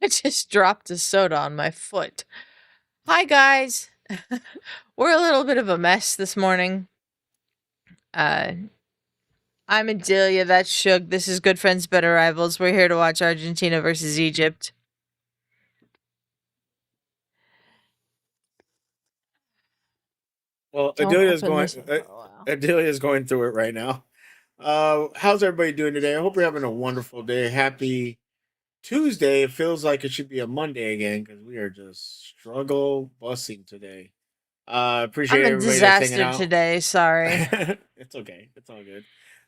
I just dropped a soda on my foot. Hi, guys. We're a little bit of a mess this morning. Uh, I'm Adelia. That's Shug. This is Good Friends, Better Rivals. We're here to watch Argentina versus Egypt. Well, Don't open this one for a while. Adelia's going through it right now. How's everybody doing today? I hope you're having a wonderful day. Happy Tuesday. It feels like it should be a Monday again because we are just struggle busing today. I'm Appreciate a everybody that's hanging disaster out. today. Sorry. It's okay. It's all good.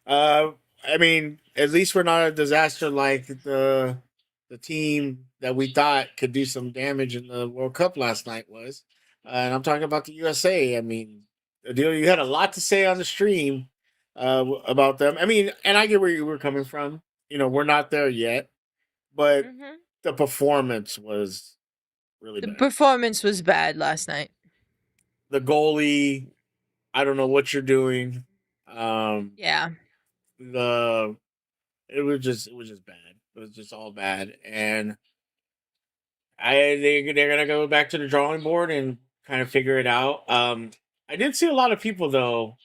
Uh, I mean, at least we're not a disaster like the team that we thought could do some damage in the World Cup last night was. And I'm talking about the USA. I mean, Adil, you had a lot to say on the stream about them. I mean, and I get where you were coming from. You know, we're not there yet, but hmm the performance was really The bad. performance was bad last night. The goalie, I don't know what you're doing. Um, Yeah. the it was just bad. It was just all bad, and they're gonna go back to the drawing board and kind of figure it out. I did see a lot of people though,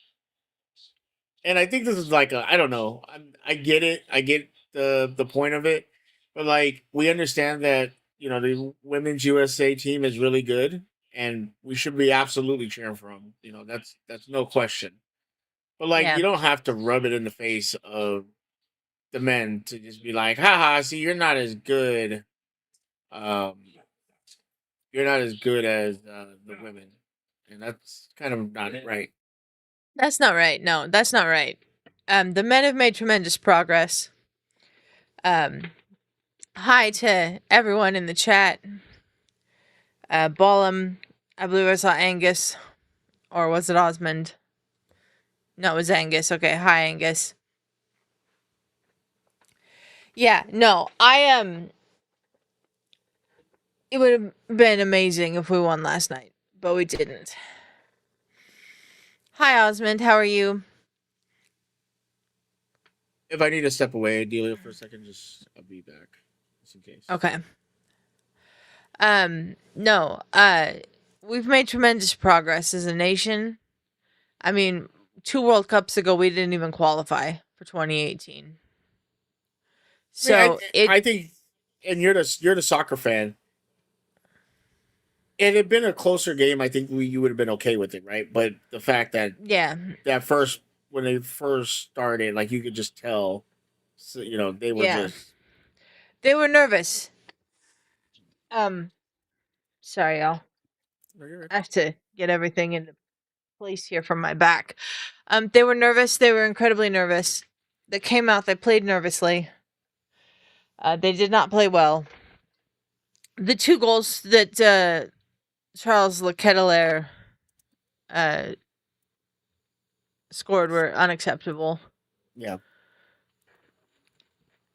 and I think this is like I don't know. I get it. I get the point of it, but like we understand that the women's USA team is really good, and we should be absolutely cheering for them. You know that's no question. But like Yeah. you don't have to rub it in the face of the men to just be like, haha, see, Um, you're not as good as the women, and that's kind of not right. That's not right. No, that's not right. The men have made tremendous progress. Um, Hi to everyone in the chat. Ballum, I believe I saw Angus, or was it Osmond? No, it was Angus. Okay, hi Angus. Yeah, no, it would have been amazing if we won last night, but we didn't. Hi Osmond, how are you? If I need to step away, Delia, for a second, just I'll be back, just in case. Okay. No, we've made tremendous progress as a nation. I mean, 2 World Cups ago, we didn't even qualify for 2018. I mean, So it, I think, and you're the soccer fan. It had been a closer game. I think you would have been okay with it, right? But the fact that yeah, that first when they first started, like you could just tell, so, they were yeah, just they were nervous. Um, Sorry, y'all. no, you're right. I have to get everything into place here from my back. They were nervous. They were incredibly nervous. They came out. They played nervously. They did not play well. The 2 goals that Charles Lecatelere uh, scored were unacceptable. Yeah.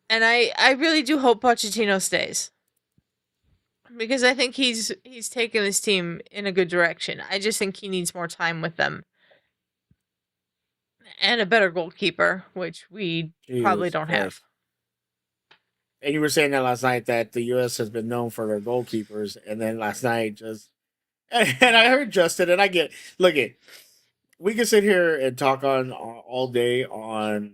And I really do hope Pochettino stays because I think he's taken this team in a good direction. I just think he needs more time with them and a better goalkeeper, which we probably Jesus don't have. Christ. And you were saying that last night that the U.S. has been known for their goalkeepers, and then last night just and I heard Justin, and I get look it. We can sit here and talk on all day on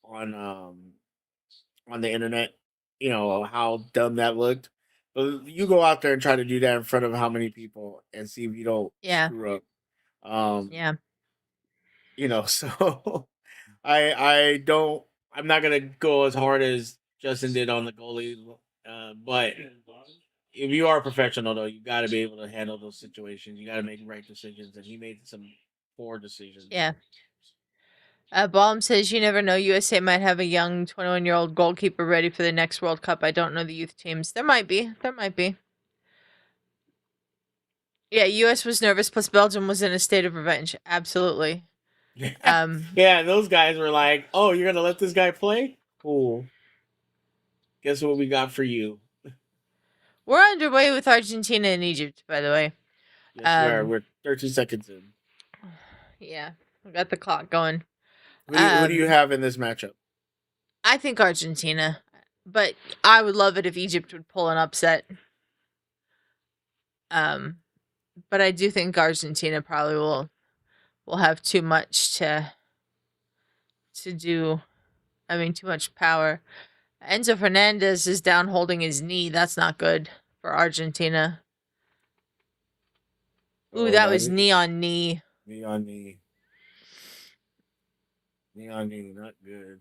on the internet, how dumb that looked. But you go out there and try to do that in front of how many people and see if you don't Yeah, screw up. Um, yeah. so I don't. I'm not gonna go as hard as Justin did on the goalie, but if you are a professional, though, you got to be able to handle those situations. You got to make right decisions, and he made some poor decisions. Yeah. Baum says you never know. USA might have a young 21-year-old goalkeeper ready for the next World Cup. I don't know the youth teams. There might be. There might be. Yeah, US was nervous, plus Belgium was in a state of revenge. Absolutely. Yeah, Um, yeah. Those guys were like, "Oh, you're gonna let this guy play? Cool. Guess what we got for you? we're underway with Argentina and Egypt, by the way. Yes, we are. Um, We're 13 seconds in. yeah, we got the clock going. Who do you Um, have in this matchup? I think Argentina. But I would love it if Egypt would pull an upset. Um, but I do think Argentina probably will have too much to do. I mean, too much power. Enzo Fernandez is down holding his knee. That's not good for Argentina. Ooh, Oh, that that was is knee on knee. knee on knee. Knee on knee, not good.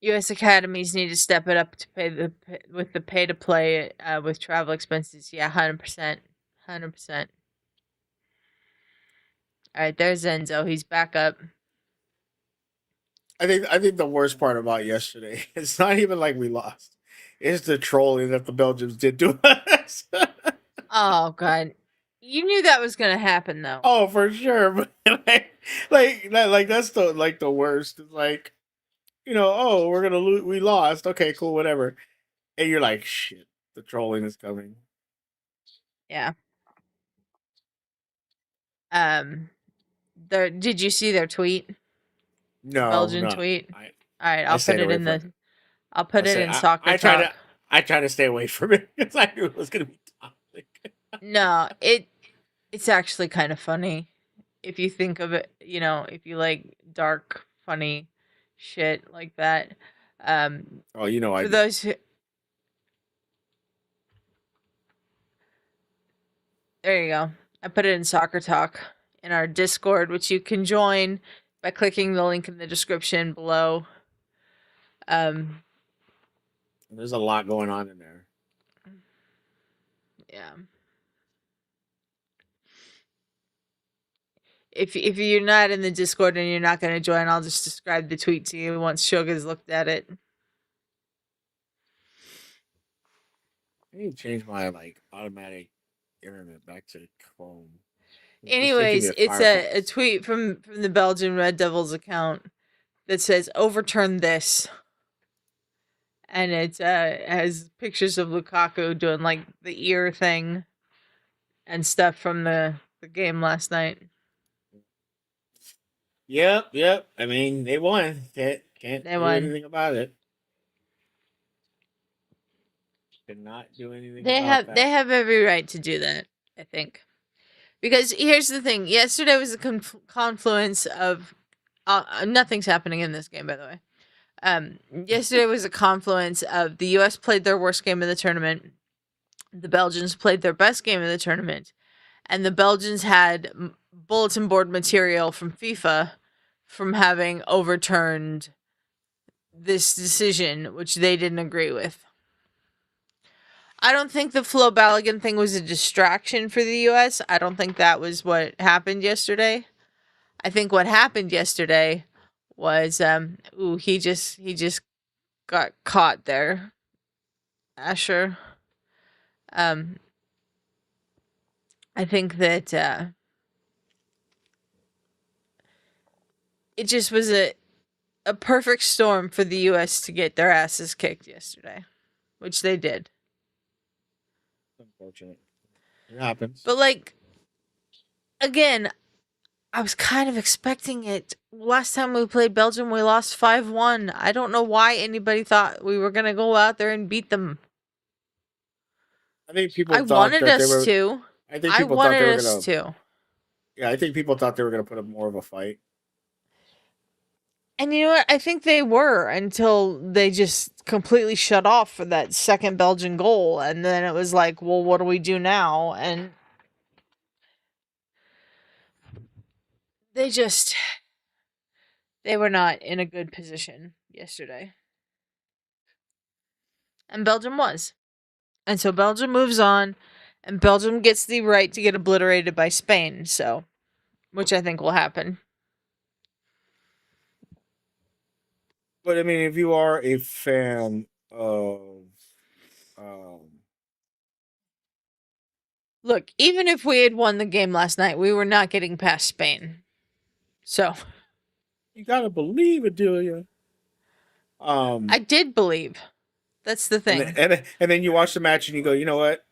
U.S. academies need to step it up to pay with the pay to play with travel expenses. Yeah, 100%, 100%. All right, there's Enzo. He's back up. I think the worst part about yesterday, it's not even like we lost. It's the trolling that the Belgians did to us. Oh God, you knew that was gonna happen though. Oh, for sure. But like that's the worst. It's like, oh, we're gonna lose. We lost. Okay, cool, whatever. And you're like, shit, the trolling is coming. Yeah. Um. Did you see their tweet? The No, Belgian no. tweet. I All right, I stayed away from it. I'll put I it said in soccer I try to talk. I try to stay away from it because I knew it was gonna be toxic. No, it's actually kind of funny if you think of it. You know, if you like dark, funny shit like that. Um, Oh, you know I for do. those who, there you go. I put it in soccer talk in our Discord, which you can join by clicking the link in the description below. Um, There's a lot going on in there. yeah. If you're not in the Discord and you're not going to join, I'll just describe the tweet to you once Shoga's looked at it. I need to change my automatic internet back to Chrome. It's just taking me Anyways, to it's a Firefox. tweet from the Belgian Red Devils account that says overturn this, and it has pictures of Lukaku doing like the ear thing and stuff from the game last night. Yep, yep. I mean, they won. Can't They do won. anything about it. Cannot do anything They about have they that. have every right to do that, I think. Because here's the thing: yesterday was a confluence of nothing's happening in this game, by the way. Yesterday was a confluence of the U.S. played their worst game of the tournament, the Belgians played their best game of the tournament, and the Belgians had bulletin board material from FIFA from having overturned this decision, which they didn't agree with. I don't think the Flo Balogun thing was a distraction for the U.S. I don't think that was what happened yesterday. I think what happened yesterday was he just got caught there. Asher. Um I think that it just was a perfect storm for the US to get their asses kicked yesterday, which they did. Unfortunate. It happens. But like again, I was kind of expecting it. Last time we played Belgium, we lost 5-1. I don't know why anybody thought we were going to go out there and beat them. I think people I thought wanted that they us were. to. I think I people thought they wanted were us gonna. to. Yeah, I think people thought they were gonna put up more of a fight. And you know what? I think they were until they just completely shut off for that second Belgian goal. And then it was like, well, what do we do now? And they just, they were not in a good position yesterday. And Belgium was. And so Belgium moves on, and Belgium gets the right to get obliterated by Spain. So, which I think will happen. But I mean, if you are a fan of, um, Look, even if we had won the game last night, we were not getting past Spain. So, you gotta believe it, Delia. I Um, did believe. That's the and then, thing. and then you watch the match and you go, you know what?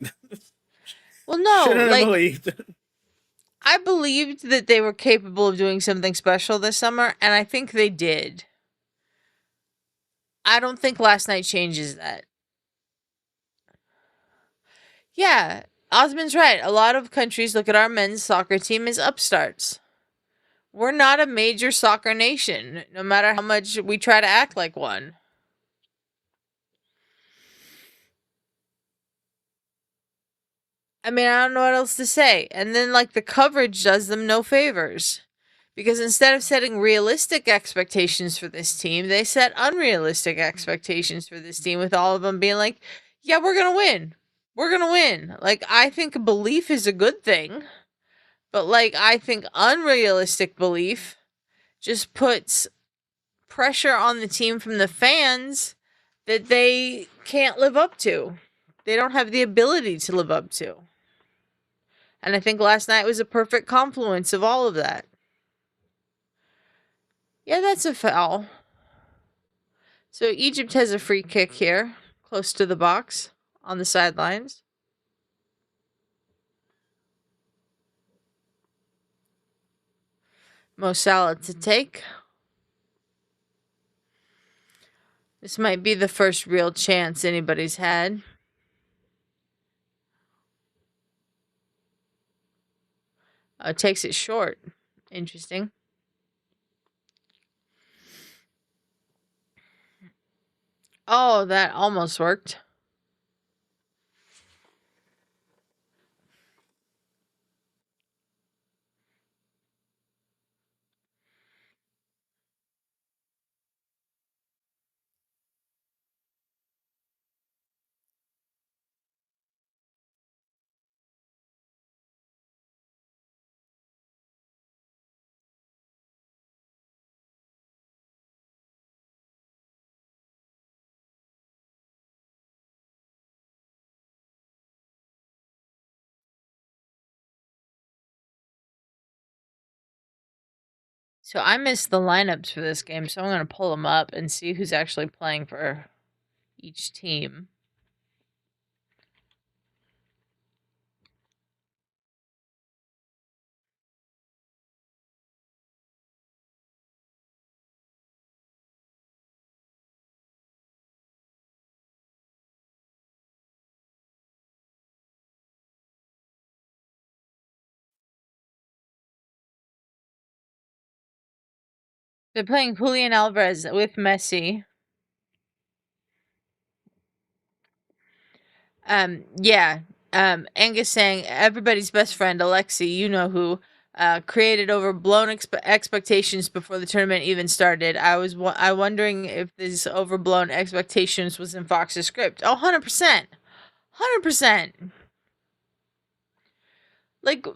Well, no, Shouldn't have like believed. I believed that they were capable of doing something special this summer, and I think they did. I don't think last night changes that. Yeah, Osmond's right. A lot of countries look at our men's soccer team as upstarts. We're not a major soccer nation, no matter how much we try to act like one. I mean, I don't know what else to say. And then, like, the coverage does them no favors. Because instead of setting realistic expectations for this team, they set unrealistic expectations for this team, with all of them being like, yeah, we're going to win. We're going to win. Like, I think belief is a good thing. But, like, I think unrealistic belief just puts pressure on the team from the fans that they can't live up to. They don't have the ability to live up to. And I think last night was a perfect confluence of all of that. Yeah, that's a foul. So Egypt has a free kick here, close to the box, on the sidelines. Mo Salah to take. This might be the first real chance anybody's had. Takes it short. Interesting. Oh, that almost worked. So I missed the lineups for this game, so I'm going to pull them up and see who's actually playing for each team. They're playing Julian Alvarez with Messi. Yeah. Angus saying everybody's best friend, Alexi, you know who, created overblown expectations before the tournament even started. I wondering if these overblown expectations was in Fox's script. Oh, 100%. 100%. Like,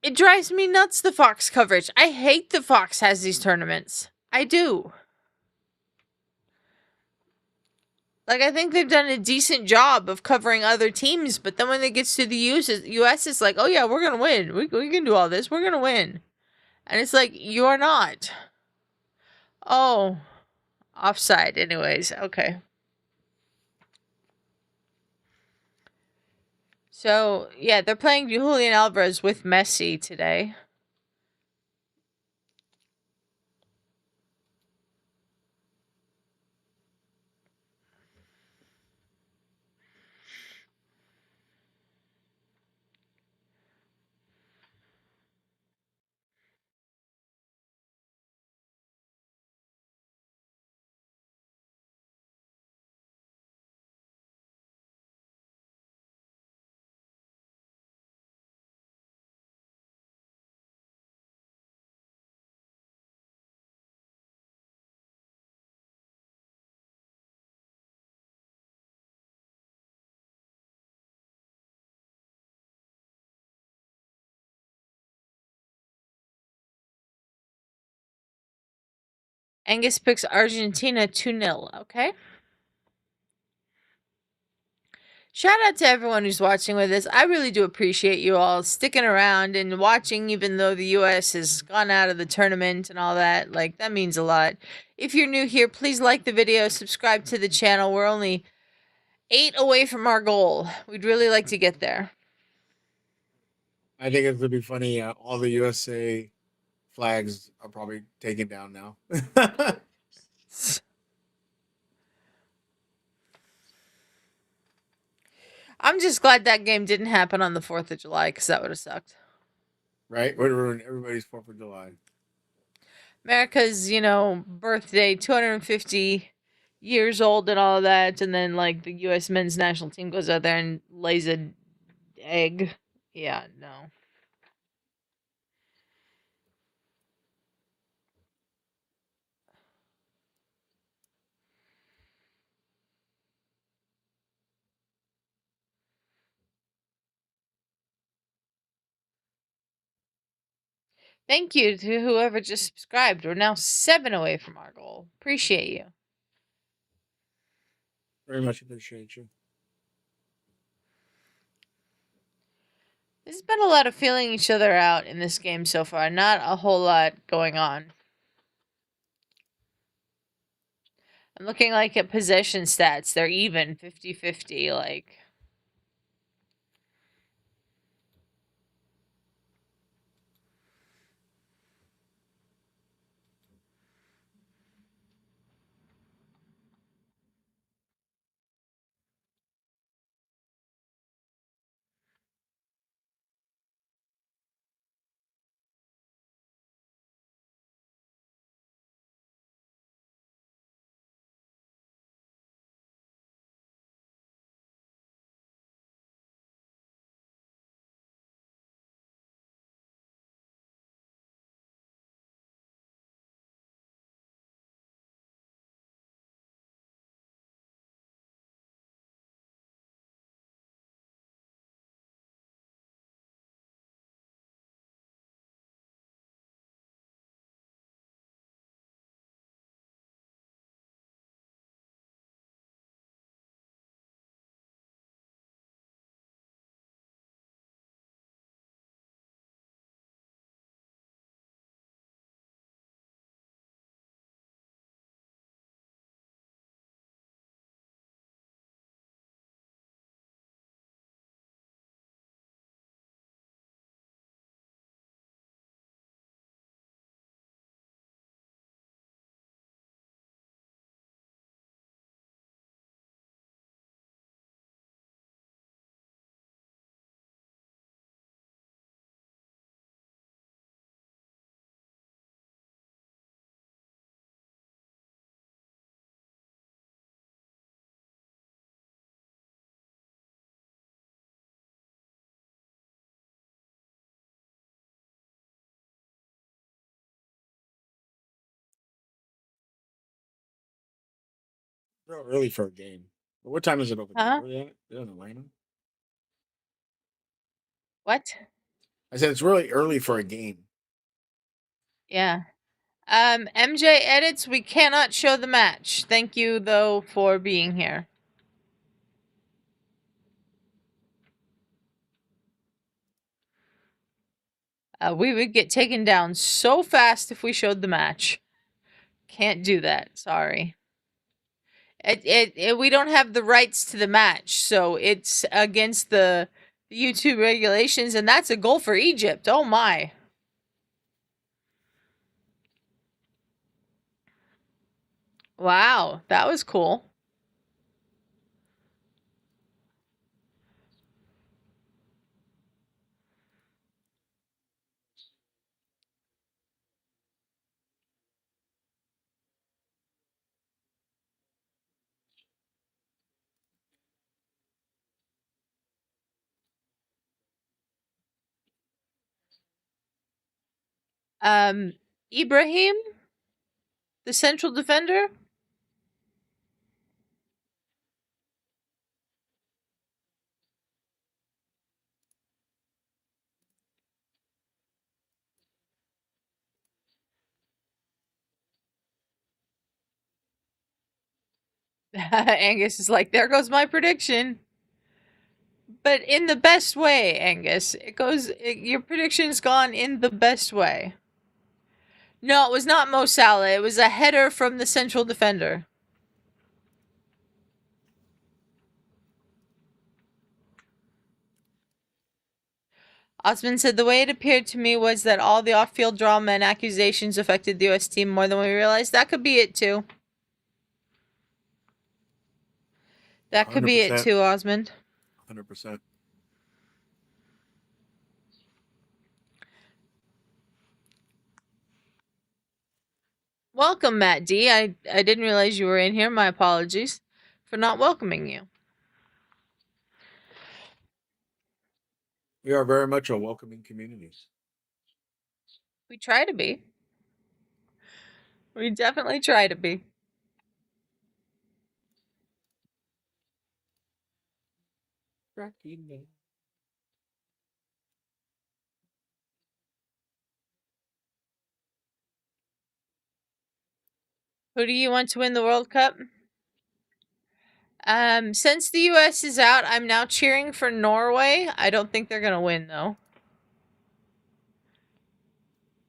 it drives me nuts, the Fox coverage. I hate that Fox has these tournaments. I do. Like, I think they've done a decent job of covering other teams, but then when it gets to the US, it's like, oh yeah, we're gonna win. We can do all this. We're gonna win. And it's like, you're not. Oh, offside, anyways. Okay. So, yeah, they're playing Julian Alvarez with Messi today. Angus picks Argentina 2-0, okay? Shout out to everyone who's watching with us. I really do appreciate you all sticking around and watching, even though the US has gone out of the tournament and all that. Like, that means a lot. If you're new here, please like the video, subscribe to the channel. We're only 8 away from our goal. We'd really like to get there. I think it's gonna be funny. All the USA flags are probably taken down now. I'm just glad that game didn't happen on the 4th of July because that would have sucked. Right? Would ruin everybody's 4th of July. America's, birthday, 250 years old and all of that, and then like the U.S. men's national team goes out there and lays an egg. Yeah, no. Thank you to whoever just subscribed. We're now 7 away from our goal. Appreciate you. Very much appreciate you. There's been a lot of feeling each other out in this game so far. Not a whole lot going on. I'm looking like at possession stats. They're even 50-50. Like, Real early for a game. What time is it over there? huh? Where are you at? You're in Atlanta? What? I said it's really early for a game. Yeah. MJ edits, we cannot show the match. Thank you, though, for being here. We would get taken down so fast if we showed the match. Can't do that. Sorry. We don't have the rights to the match, so it's against the YouTube regulations, and that's a goal for Egypt. Oh my. Wow, that was cool. Um, Ibrahim, the central defender. Angus is like, there goes my prediction. But in the best way, Angus. Your prediction's gone in the best way. No, it was not Mo Salah. It was a header from the central defender. Osman said, the way it appeared to me was that all the off-field drama and accusations affected the U.S. team more than we realized. That could be it, too. That could be it, 100%. too, Osmond. 100%. Welcome, Matt D. I didn't realize you were in here. My apologies for not welcoming you. We are very much a welcoming community. We try to be. We definitely try to be. Who do you want to win the World Cup? Since the US is out, I'm now cheering for Norway. I don't think they're gonna win though.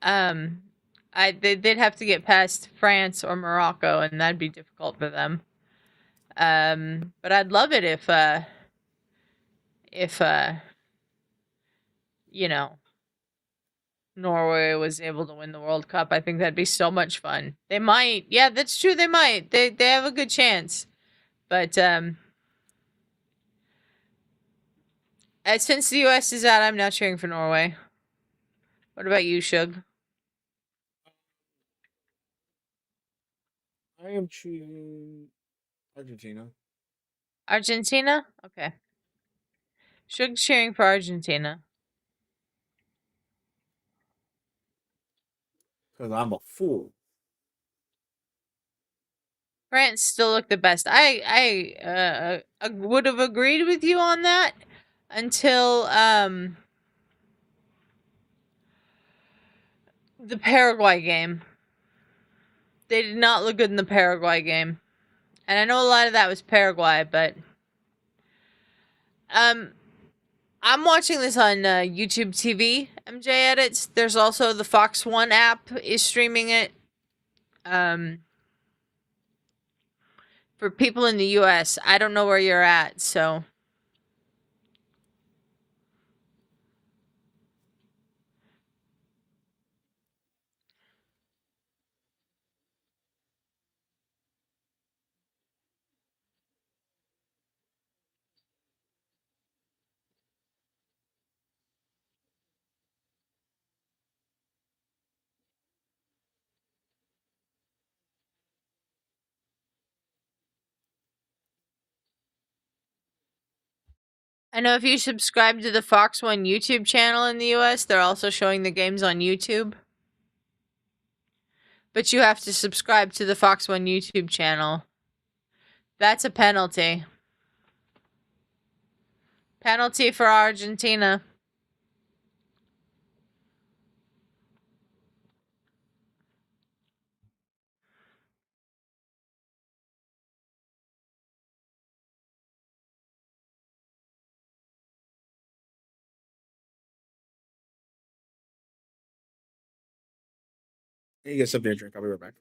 They'd have to get past France or Morocco, and that'd be difficult for them. But I'd love it if you know, Norway was able to win the World Cup. I think that'd be so much fun. They might. Yeah, that's true. They might. They have a good chance. But since the US is out, I'm now cheering for Norway. What about you, Shug? I am cheering Argentina. Argentina? Okay. Shug's cheering for Argentina. Because I'm a fool. France still look the best. I would have agreed with you on that until the Paraguay game. They did not look good in the Paraguay game. And I know a lot of that was Paraguay, but I'm watching this on YouTube TV. MJ edits. There's also the Fox One app is streaming it. For people in the US, I don't know where you're at, so I know if you subscribe to the Fox One YouTube channel in the US, they're also showing the games on YouTube. But you have to subscribe to the Fox One YouTube channel. That's a penalty. Penalty for Argentina. You get something to drink. I'll be right back.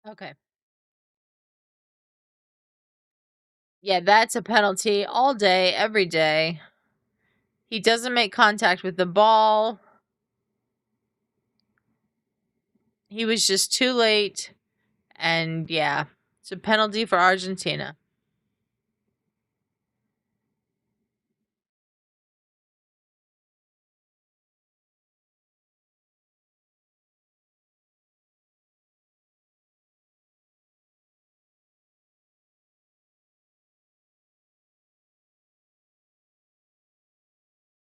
Okay. Yeah, that's a penalty all day, every day. He doesn't make contact with the ball. He was just too late. And yeah, it's a penalty for Argentina.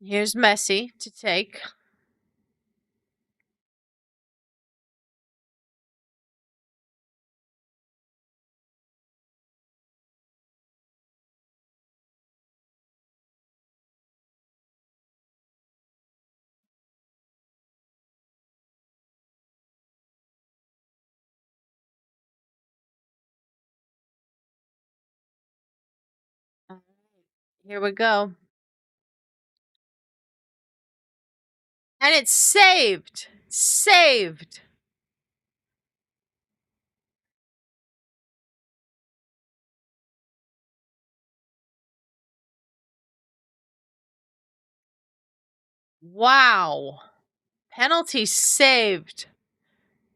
Here's Messi to take. All right, here we go. And it's saved. Saved. Wow. Penalty saved.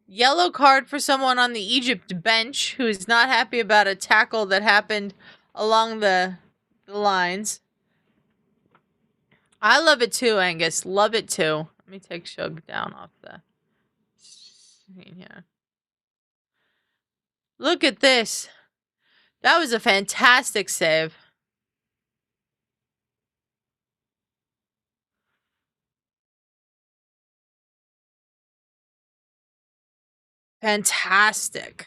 Yellow card for someone on the Egypt bench who is not happy about a tackle that happened along the lines. I love it too, Angus. Love it too. Let me take Shug down off the screen here. Look at this. That was a fantastic save. Fantastic.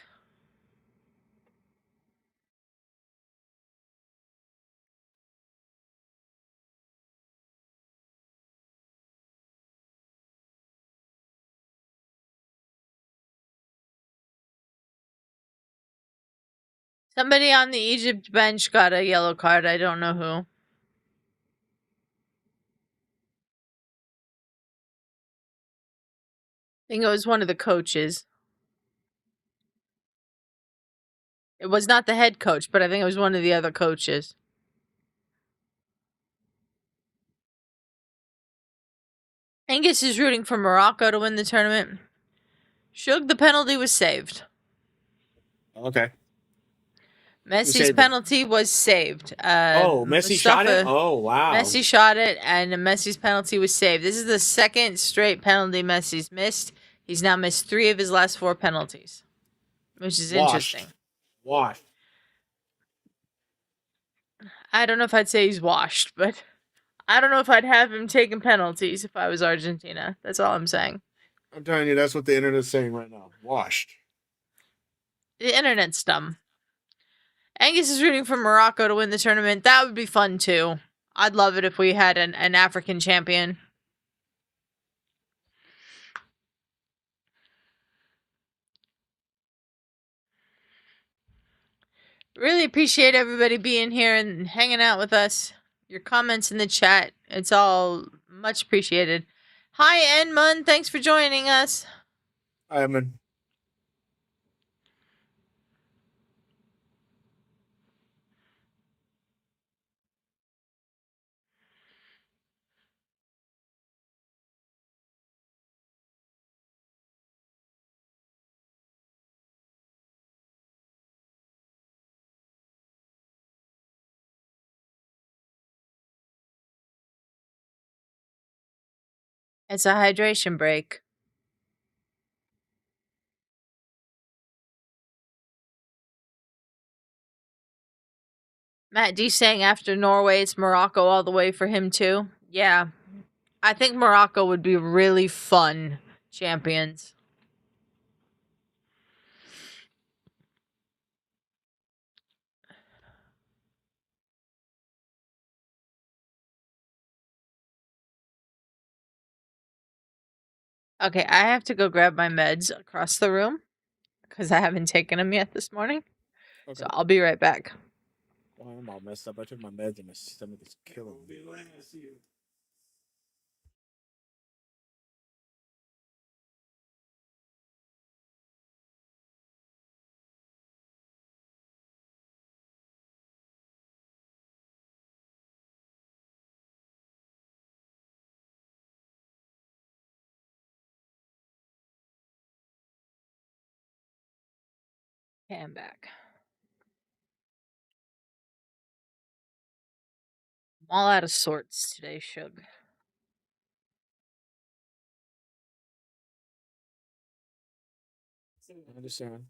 Somebody on the Egypt bench got a yellow card. I don't know who. I think it was one of the coaches. It was not the head coach, but I think it was one of the other coaches. Angus is rooting for Morocco to win the tournament. Shug, the penalty was saved. Okay. Messi's penalty was saved. Messi shot it? Oh, wow. Messi shot it, and Messi's penalty was saved. This is the second straight penalty Messi's missed. He's now missed 3 of his last 4 penalties, which is interesting. Washed. I don't know if I'd say he's washed, but I don't know if I'd have him taking penalties if I was Argentina. That's all I'm saying. I'm telling you, that's what the internet's saying right now. Washed. The internet's dumb. Angus is rooting for Morocco to win the tournament. That would be fun, too. I'd love it if we had an African champion. Really appreciate everybody being here and hanging out with us. Your comments in the chat, it's all much appreciated. Hi, Edmund. Thanks for joining us. Hi, Edmund. It's a hydration break. Matt D saying after Norway, it's Morocco all the way for him too. Yeah. I think Morocco would be really fun champions. Okay, I have to go grab my meds across the room because I haven't taken them yet this morning. Okay. So I'll be right back. Well, I'm all messed up. I took my meds and my stomach is killing me. Okay, I'm back. I'm all out of sorts today, Shug. I understand.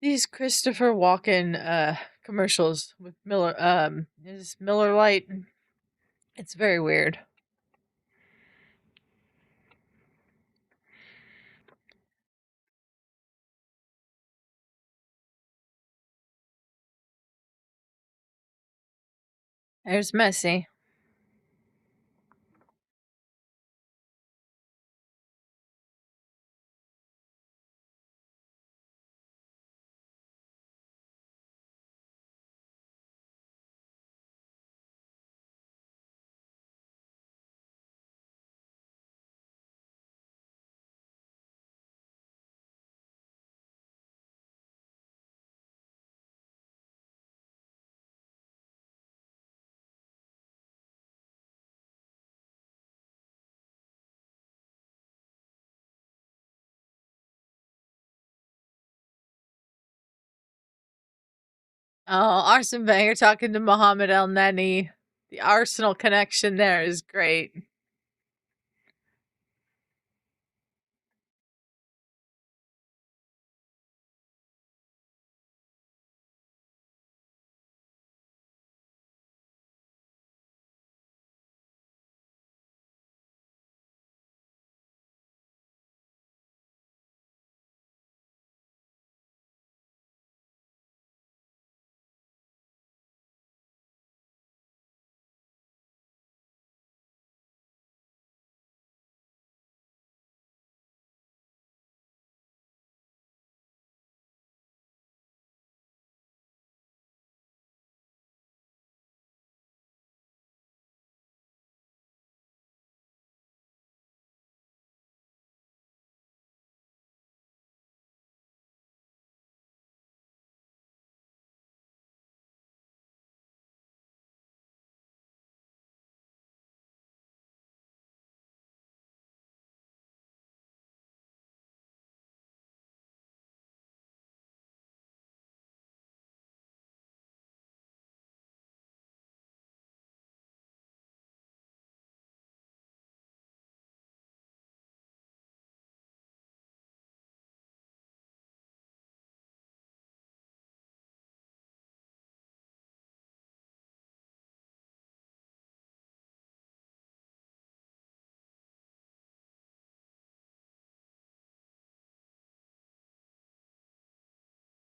These Christopher Walken commercials with Miller is Miller Lite. It's very weird. There's Messi. Oh, Arsene Wenger talking to Mohamed El Neni. The Arsenal connection there is great.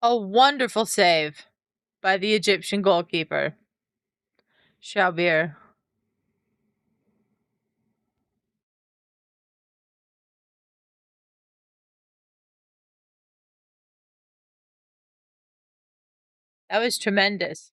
A wonderful save by the Egyptian goalkeeper, Shabir. That was tremendous.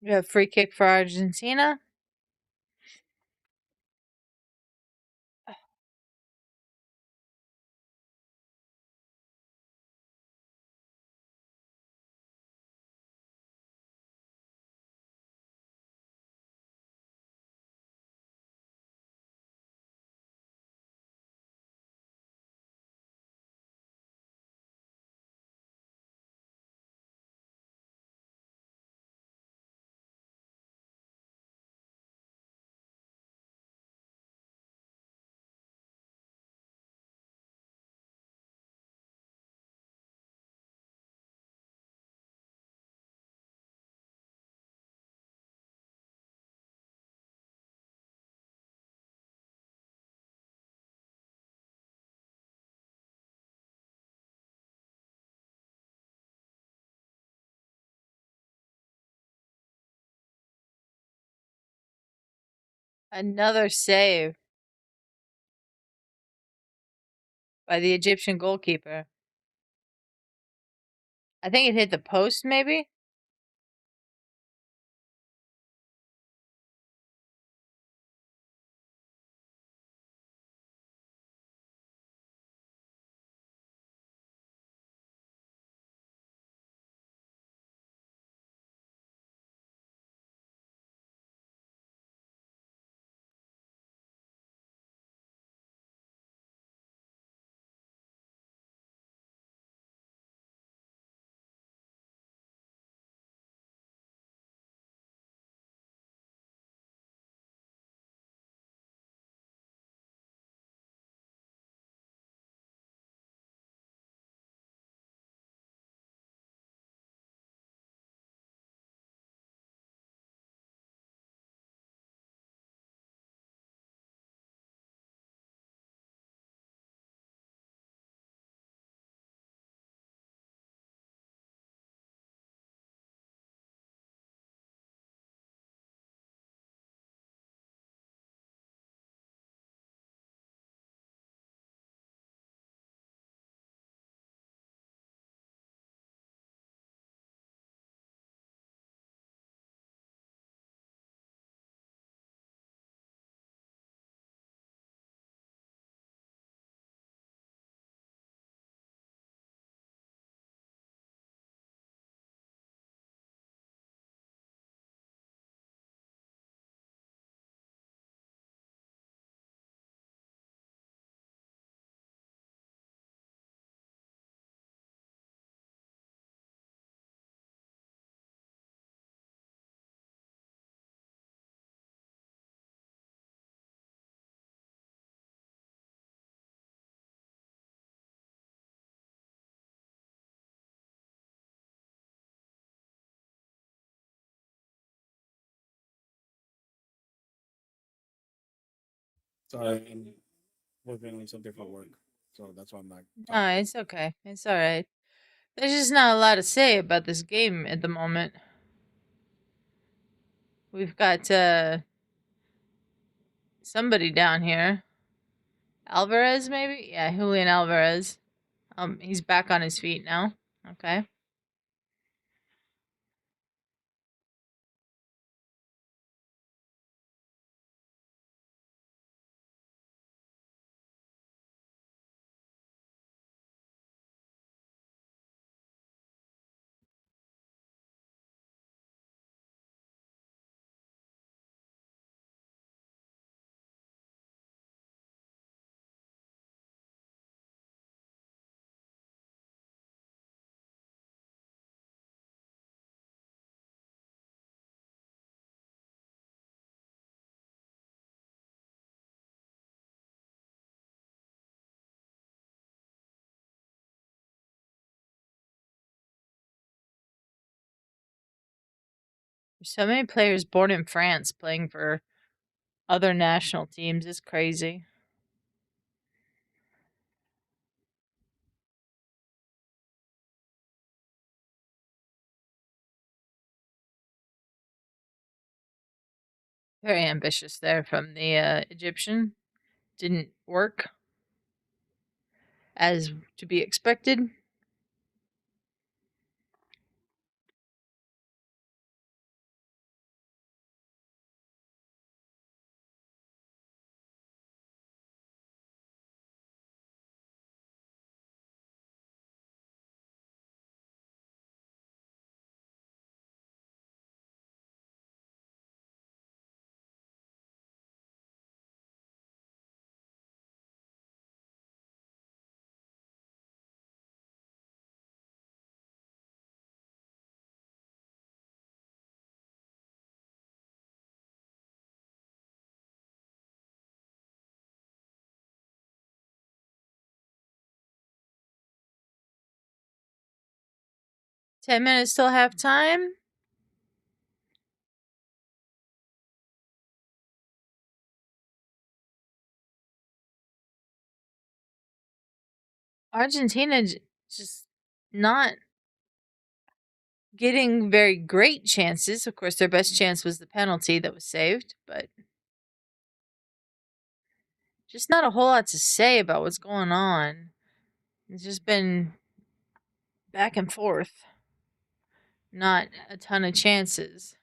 We have free kick for Argentina. Another save. by the Egyptian goalkeeper. I think it hit the post, maybe? Sorry, I'm working on something for work, so that's why I'm not No, talking. it's okay. It's alright. There's just not a lot to say about this game at the moment. We've got somebody down here. Alvarez, maybe? Yeah, Julian Alvarez. He's back on his feet now. Okay. There's so many players born in France playing for other national teams. It's crazy. Very ambitious there from the Egyptian. Didn't work as to be expected. Ten minutes till halftime. Argentina just not getting very great chances. Of course, their best chance was the penalty that was saved, but just not a whole lot to say about what's going on. It's just been back and forth. Not a ton of chances.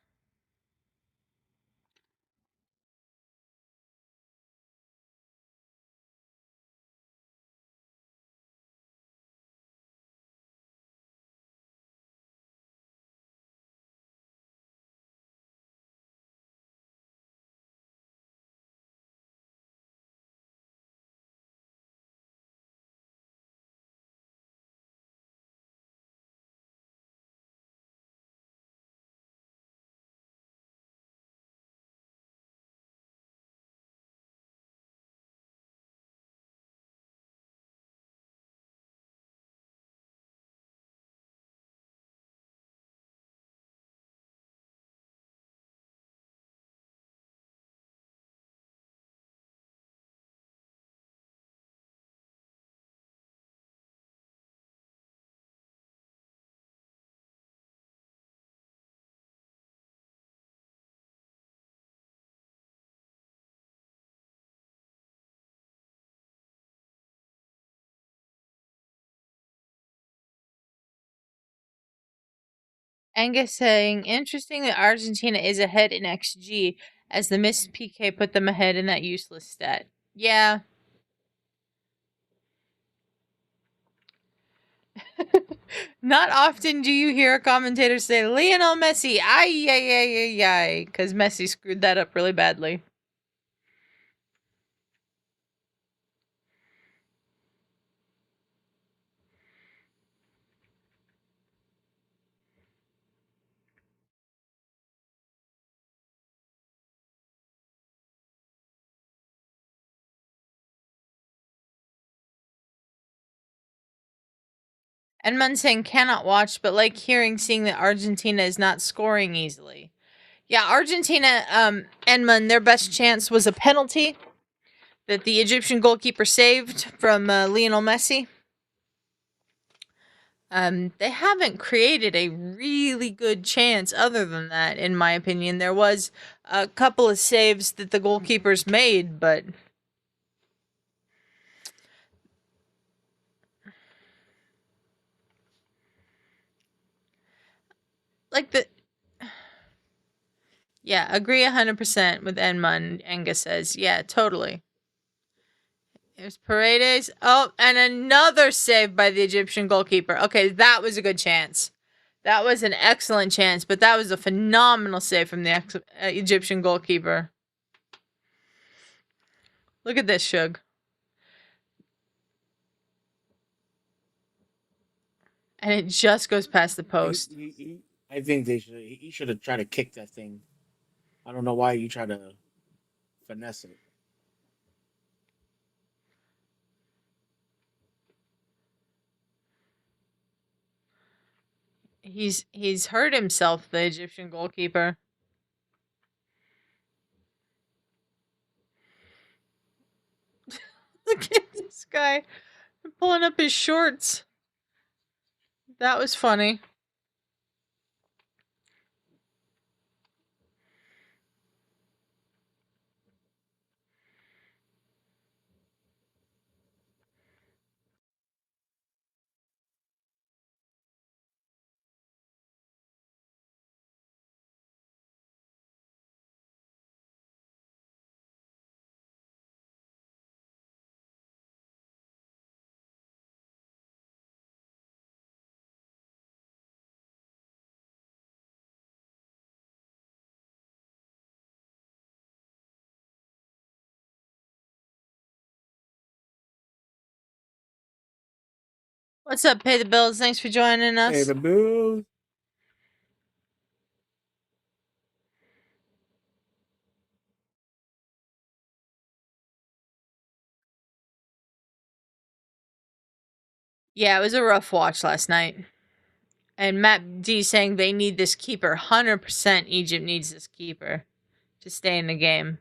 Angus saying, interesting that Argentina is ahead in XG as the missed PK put them ahead in that useless stat. Yeah. Not often do you hear a commentator say Lionel Messi, ay, ay, ay, ay, ay, because Messi screwed that up really badly. And Munsing cannot watch, but like seeing that Argentina is not scoring easily. Yeah, Argentina, Enman, their best chance was a penalty that the Egyptian goalkeeper saved from Lionel Messi. They haven't created a really good chance other than that, in my opinion. There was a couple of saves that the goalkeepers made, but like the yeah, agree 100% with Enman. Angus says, yeah, totally. There's Paredes. Oh, and another save by the Egyptian goalkeeper. Okay, that was a good chance. That was an excellent chance, but that was a phenomenal save from the Egyptian goalkeeper. Look at this, Shug. And it just goes past the post. I think he should have tried to kick that thing. I don't know why you try to finesse it. He's hurt himself, the Egyptian goalkeeper. Look at this guy pulling up his shorts. That was funny. What's up, Pay the Bills? Thanks for joining Hey, us. the Bills. Yeah, it was a rough watch last night. And Matt D saying they need this keeper. 100% Egypt needs this keeper to stay in the game.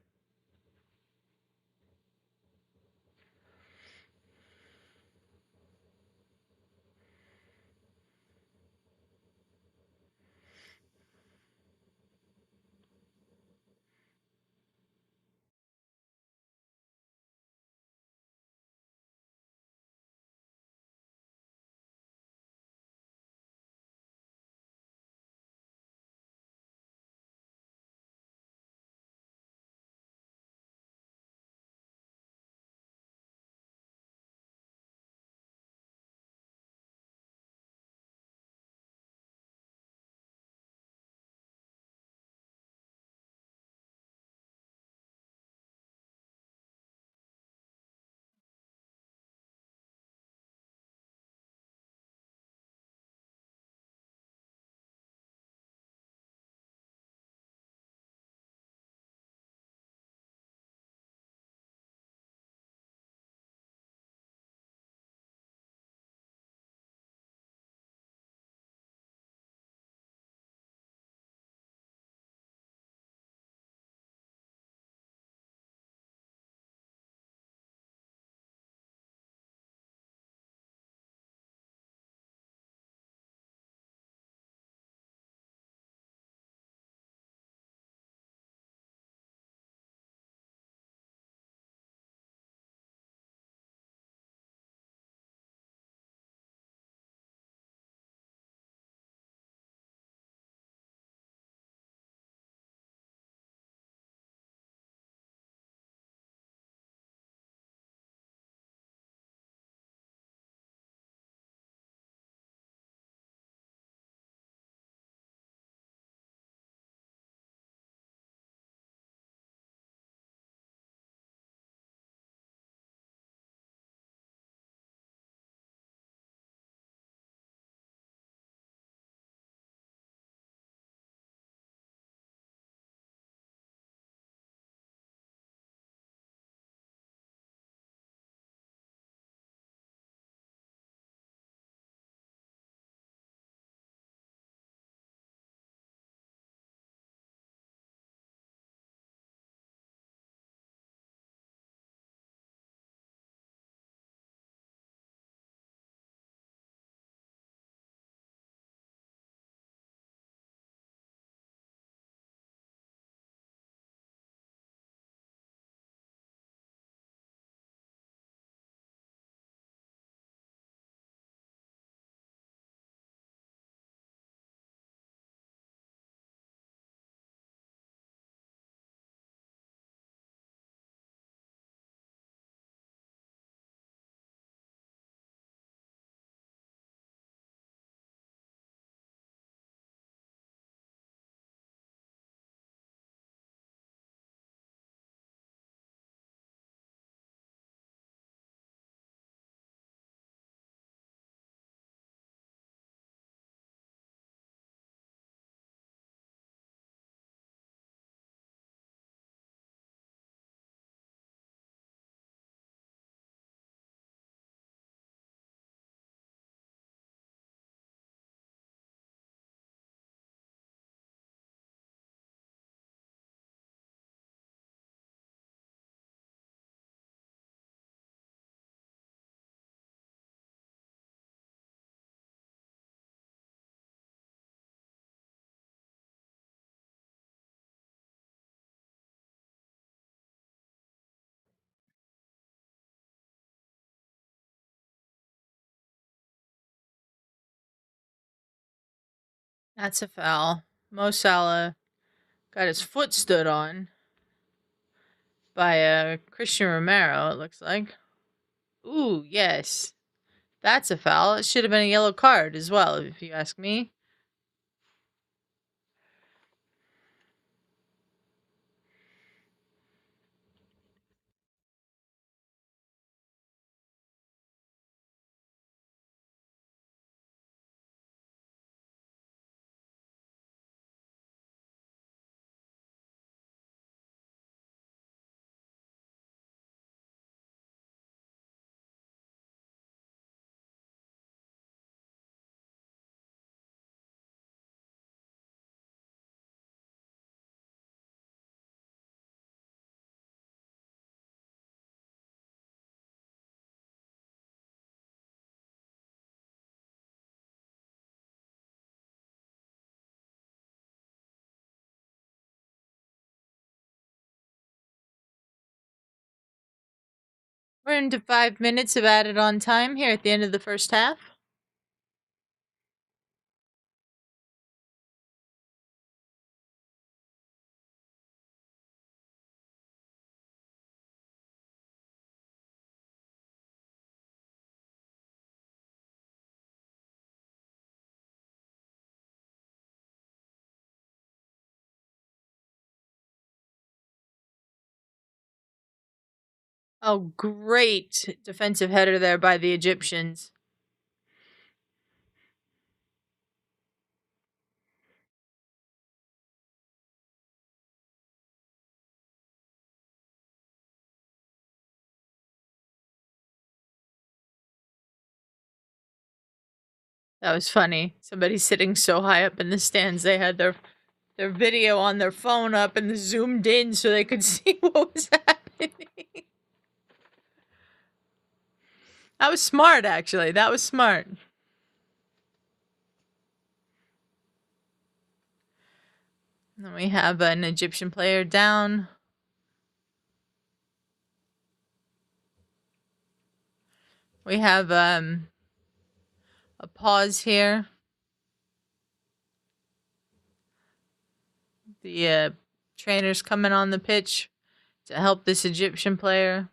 That's a foul. Mo Salah got his foot stood on by Christian Romero, it looks like. Ooh, yes. That's a foul. It should have been a yellow card as well, if you ask me. We're into 5 minutes of added on time here at the end of the first half. Oh, great defensive header there by the Egyptians. That was funny. Somebody sitting so high up in the stands, they had their video on their phone up and zoomed in so they could see what was happening. That was smart, actually. That was smart. And we have an Egyptian player down. We have a pause here. The trainer's coming on the pitch to help this Egyptian player.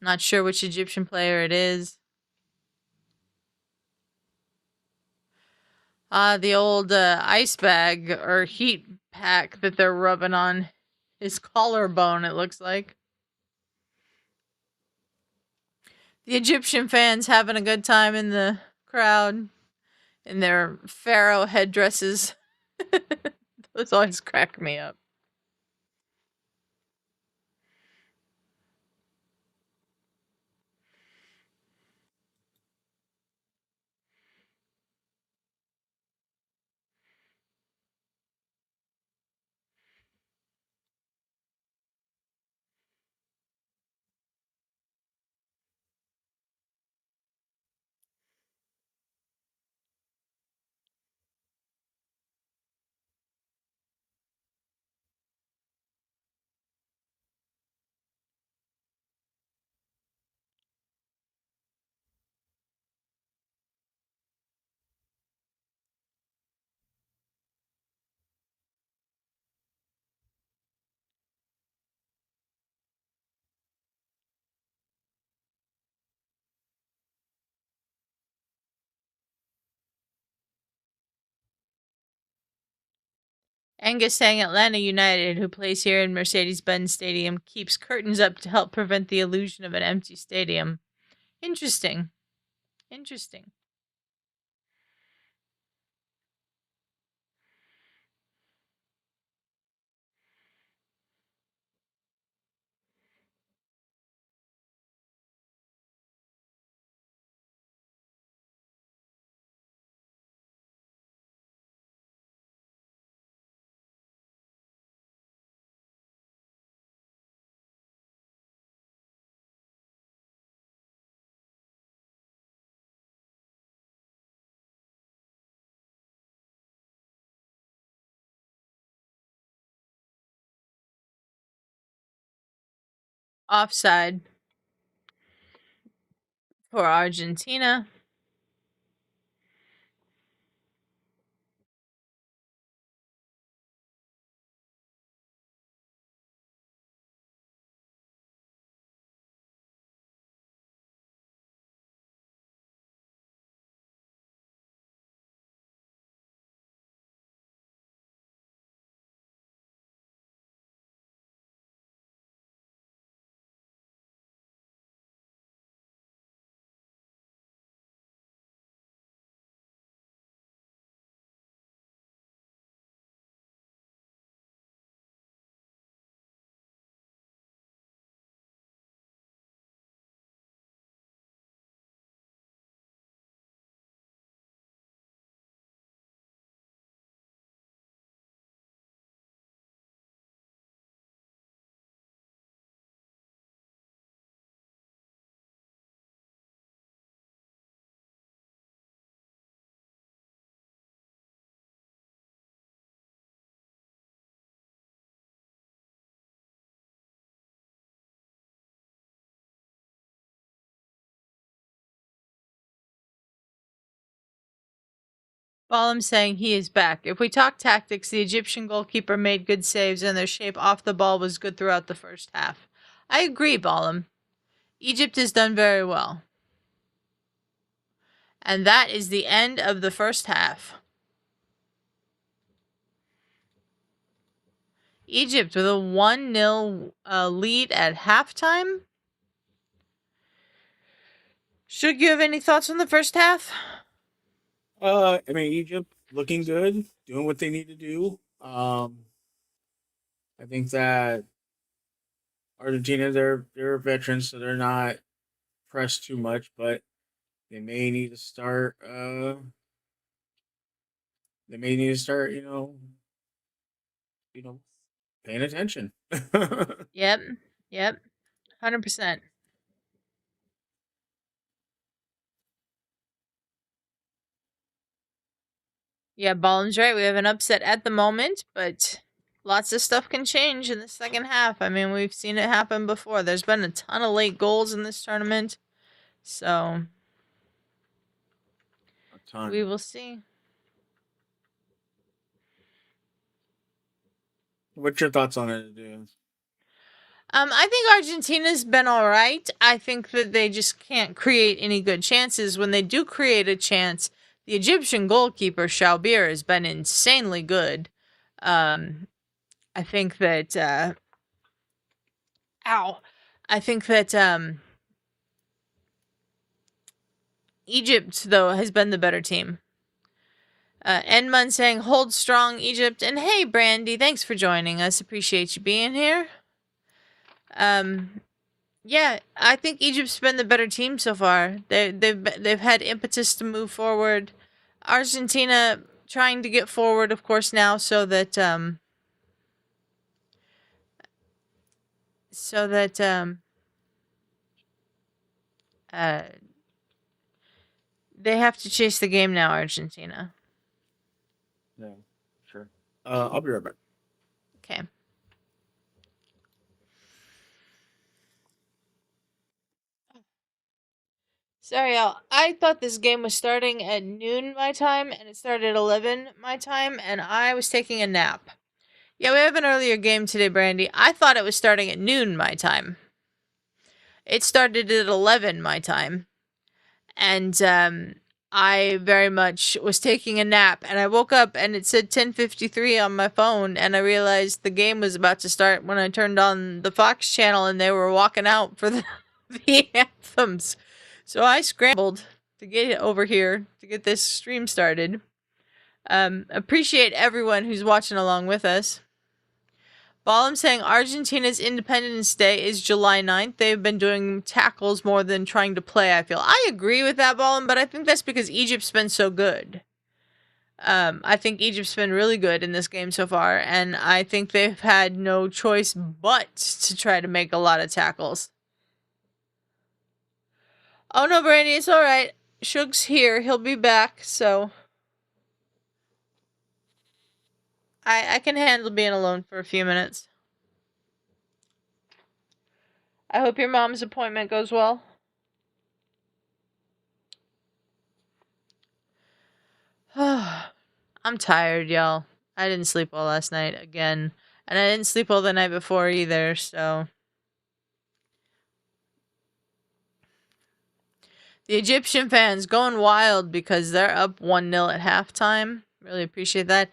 Not sure which Egyptian player it is. The old ice bag or heat pack that they're rubbing on his collarbone, it looks like. The Egyptian fans having a good time in the crowd in their pharaoh headdresses. Those always crack me up. Angus saying Atlanta United, who plays here in Mercedes-Benz Stadium, keeps curtains up to help prevent the illusion of an empty stadium. Interesting. Interesting. Offside for Argentina. Ballum saying he is back. If we talk tactics, the Egyptian goalkeeper made good saves and their shape off the ball was good throughout the first half. I agree, Ballum. Egypt has done very well. And that is the end of the first half. Egypt with a 1-0 lead at halftime. Should you have any thoughts on the first half? I mean, Egypt looking good, doing what they need to do. I think that Argentina, they're veterans, so they're not pressed too much, but they may need to start. They may need to start. You know, paying attention. Yep. Yep. 100%. Yeah, Ballin's right. We have an upset at the moment, but lots of stuff can change in the second half. I mean, we've seen it happen before. There's been a ton of late goals in this tournament. So A ton. we will see. What's your thoughts on it, dude? I think Argentina's been all right. I think that they just can't create any good chances. When they do create a chance, the Egyptian goalkeeper Shaubir has been insanely good. I think that I think that Egypt though has been the better team. Edmund saying hold strong Egypt, and hey Brandy, thanks for joining us. Appreciate you being here. Yeah, I think Egypt's been the better team so far. They've had impetus to move forward. Argentina trying to get forward, of course, now so that uh they have to chase the game now. Argentina. Yeah, sure. I'll be right back. Okay. Sorry, y'all. I thought this game was starting at noon my time, and it started at 11 my time, and I was taking a nap. Yeah, we have an earlier game today, Brandy. I thought it was starting at noon my time. It started at 11 my time. And I very much was taking a nap, and I woke up and it said 10:53 on my phone, and I realized the game was about to start when I turned on the Fox channel and they were walking out for the anthems. So I scrambled to get over here to get this stream started. Appreciate everyone who's watching along with us. Ballum saying Argentina's Independence Day is July 9th. They've been doing tackles more than trying to play, I feel. I agree with that, Ballum, but I think that's because Egypt's been so good. I think Egypt's been really good in this game so far, and I think they've had no choice but to try to make a lot of tackles. Oh no, Brandy, it's alright. Shug's here. He'll be back, so I can handle being alone for a few minutes. I hope your mom's appointment goes well. I'm tired, y'all. I didn't sleep well last night again. And I didn't sleep well the night before either, so. The Egyptian fans going wild because they're up 1-0 at halftime. Really appreciate that.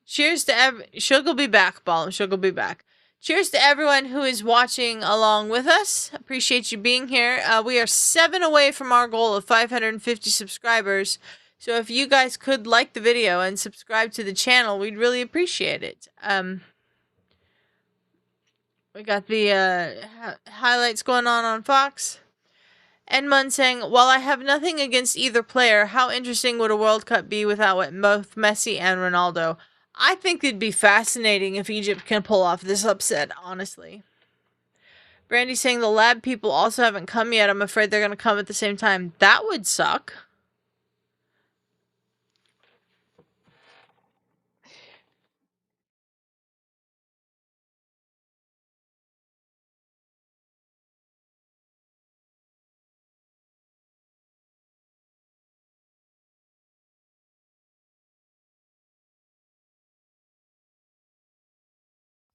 Cheers to She'll be back, Ball. She'll be back. Cheers to everyone who is watching along with us. Appreciate you being here. We are 7 away from our goal of 550 subscribers. So if you guys could like the video and subscribe to the channel, we'd really appreciate it. We got the highlights going on Fox. Edmund saying, while I have nothing against either player, how interesting would a World Cup be without both Messi and Ronaldo? I think it'd be fascinating if Egypt can pull off this upset, honestly. Brandy saying the lab people also haven't come yet. I'm afraid they're going to come at the same time. That would suck.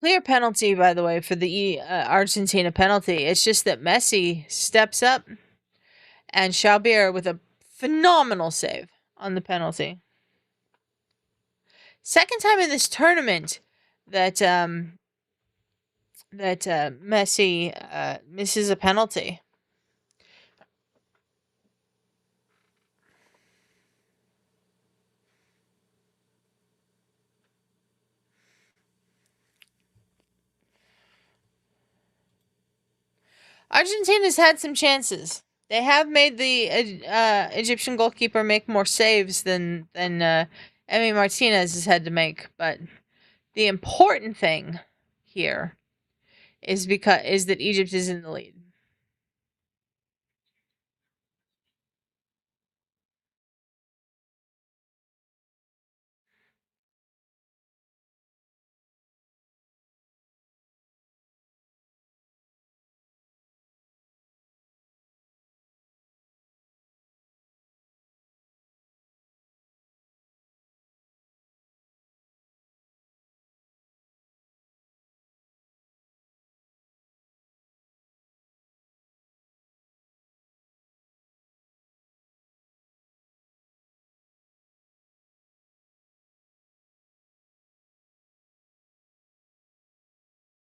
Clear penalty, by the way, for the Argentina penalty. It's just that Messi steps up and Xavier with a phenomenal save on the penalty. Second time in this tournament that Messi misses a penalty. Argentina's had some chances. They have made the Egyptian goalkeeper make more saves than Emi Martinez has had to make. But the important thing here is that Egypt is in the lead.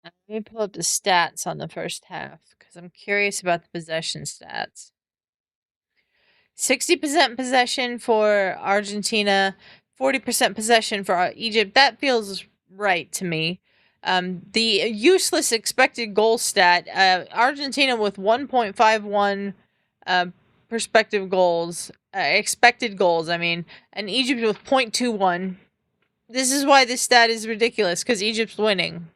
Let me pull up the stats on the first half because I'm curious about the possession stats. 60% possession for Argentina, 40% possession for Egypt. That feels right to me. The useless expected goal stat, Argentina with 1.51 perspective goals, expected goals, I mean, and Egypt with 0.21. This is why this stat is ridiculous, because Egypt's winning.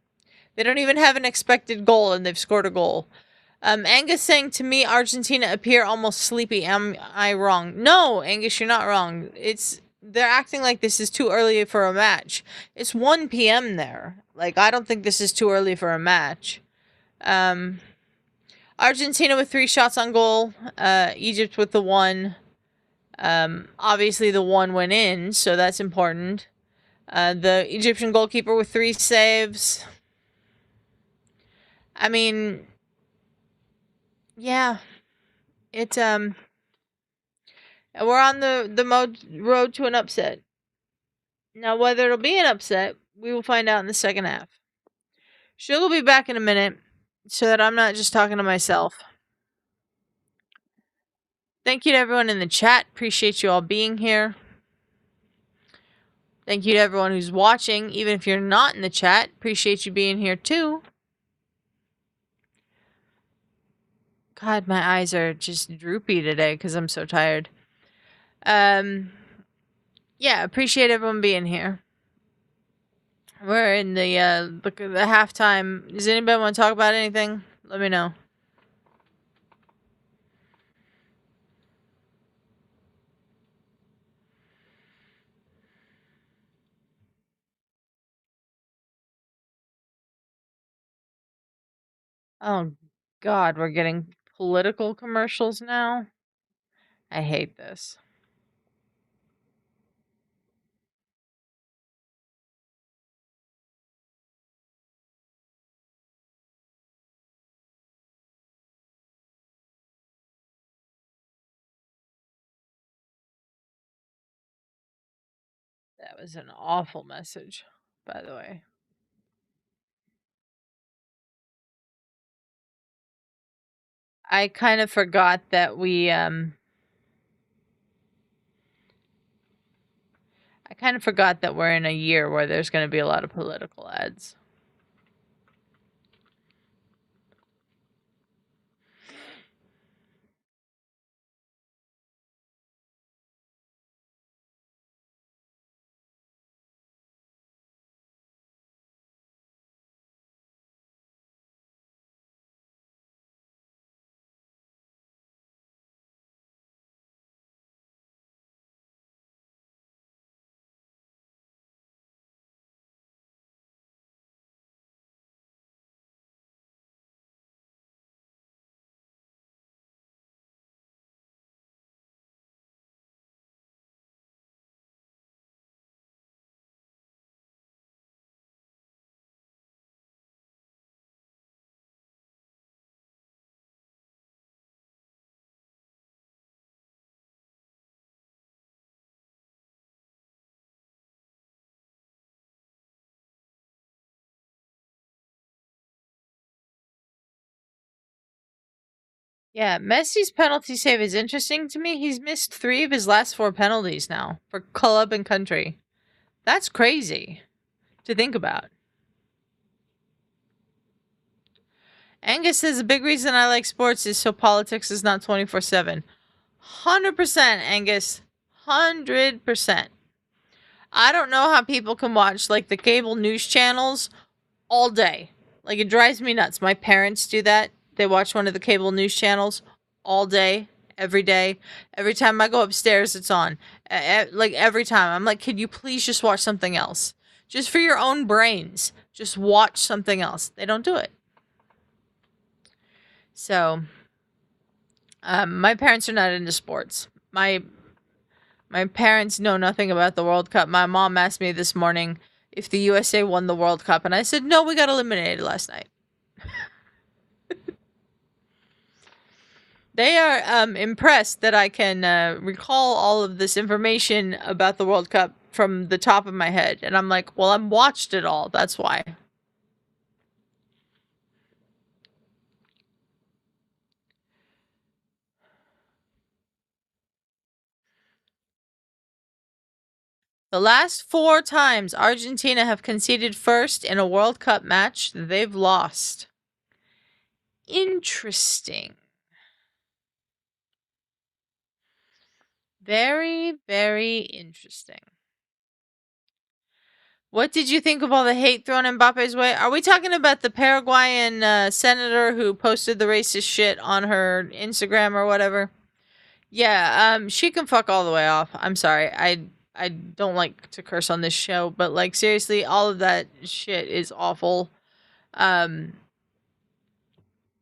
They don't even have an expected goal, and they've scored a goal. Angus saying, to me, Argentina appear almost sleepy. Am I wrong? No, Angus, you're not wrong. They're acting like this is too early for a match. It's 1 p.m. there. Like, I don't think this is too early for a match. Argentina with 3 shots on goal. Egypt with the 1. Obviously the 1 went in, so that's important. The Egyptian goalkeeper with 3 saves. I mean, yeah, it we're on the road to an upset. Now, whether it'll be an upset, we will find out in the second half. Sugar will be back in a minute, so that I'm not just talking to myself. Thank you to everyone in the chat. Appreciate you all being here. Thank you to everyone who's watching, even if you're not in the chat. Appreciate you being here too. God, my eyes are just droopy today because I'm so tired. Yeah, appreciate everyone being here. We're in the halftime. Does anybody want to talk about anything? Let me know. Oh God, we're getting political commercials now. I hate this. That was an awful message, by the way. I kind of forgot that we're in a year where there's going to be a lot of political ads. Yeah, Messi's penalty save is interesting to me. He's missed 3 of his last 4 penalties now for club and country. That's crazy to think about. Angus says the big reason I like sports is so politics is not 24/7. 100%, Angus. 100%. I don't know how people can watch like the cable news channels all day. Like it drives me nuts. My parents do that. They watch one of the cable news channels all day, every day. Every time I go upstairs, it's on. Like every time. I'm like, could you please just watch something else? Just for your own brains. Just watch something else. They don't do it. So, my parents are not into sports. My parents know nothing about the World Cup. My mom asked me this morning if the USA won the World Cup, and I said, no, we got eliminated last night. They are impressed that I can recall all of this information about the World Cup from the top of my head. And I'm like, well, I'm watched it all. That's why. The last 4 times Argentina have conceded first in a World Cup match, they've lost. Interesting. Very, very interesting. What did you think of all the hate thrown Mbappe's way? Are we talking about the Paraguayan senator who posted the racist shit on her Instagram or whatever? Yeah, she can fuck all the way off. I'm sorry. I don't like to curse on this show, but like seriously, all of that shit is awful.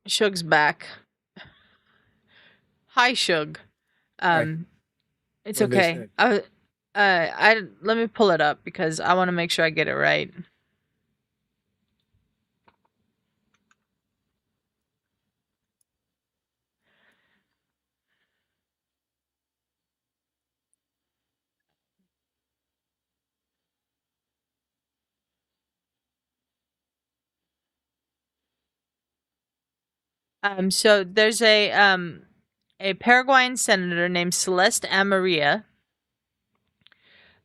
Shug's back. Hi, Shug. Right. It's What they okay. said. I let me pull it up because I want to make sure I get it right. So there's a Paraguayan senator named Celeste Amaria,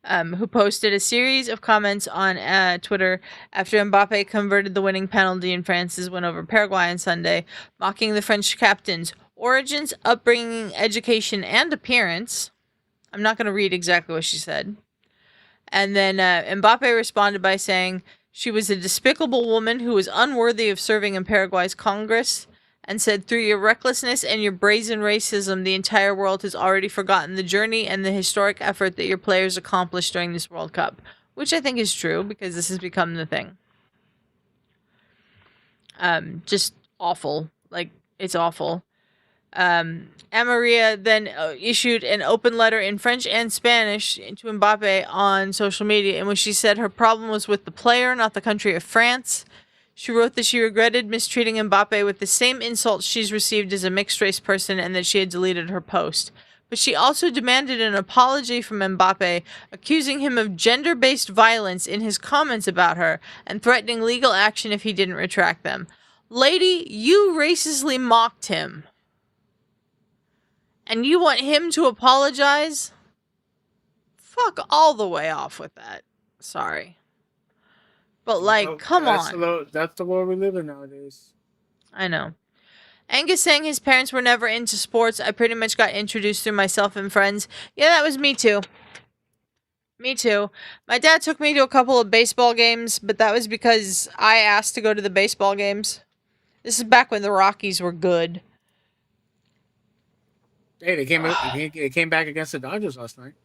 who posted a series of comments on Twitter after Mbappe converted the winning penalty in France's win over Paraguay on Sunday, mocking the French captain's origins, upbringing, education, and appearance. I'm not going to read exactly what she said. And then Mbappe responded by saying she was a despicable woman who was unworthy of serving in Paraguay's Congress, and said, through your recklessness and your brazen racism, the entire world has already forgotten the journey and the historic effort that your players accomplished during this World Cup. Which I think is true, because this has become the thing. Just awful. Like, it's awful. Amaria then issued an open letter in French and Spanish to Mbappe on social media, in which she said her problem was with the player, not the country of France. She wrote that she regretted mistreating Mbappe with the same insults she's received as a mixed-race person, and that she had deleted her post. But she also demanded an apology from Mbappe, accusing him of gender-based violence in his comments about her, and threatening legal action if he didn't retract them. Lady, you racistly mocked him. And you want him to apologize? Fuck all the way off with that. Sorry. But like, come on. That's the world we live in nowadays. I know. Angus saying his parents were never into sports. I pretty much got introduced through myself and friends. Yeah, that was me too. Me too. My dad took me to a couple of baseball games, but that was because I asked to go to the baseball games. This is back when the Rockies were good. Hey, they came back against the Dodgers last night.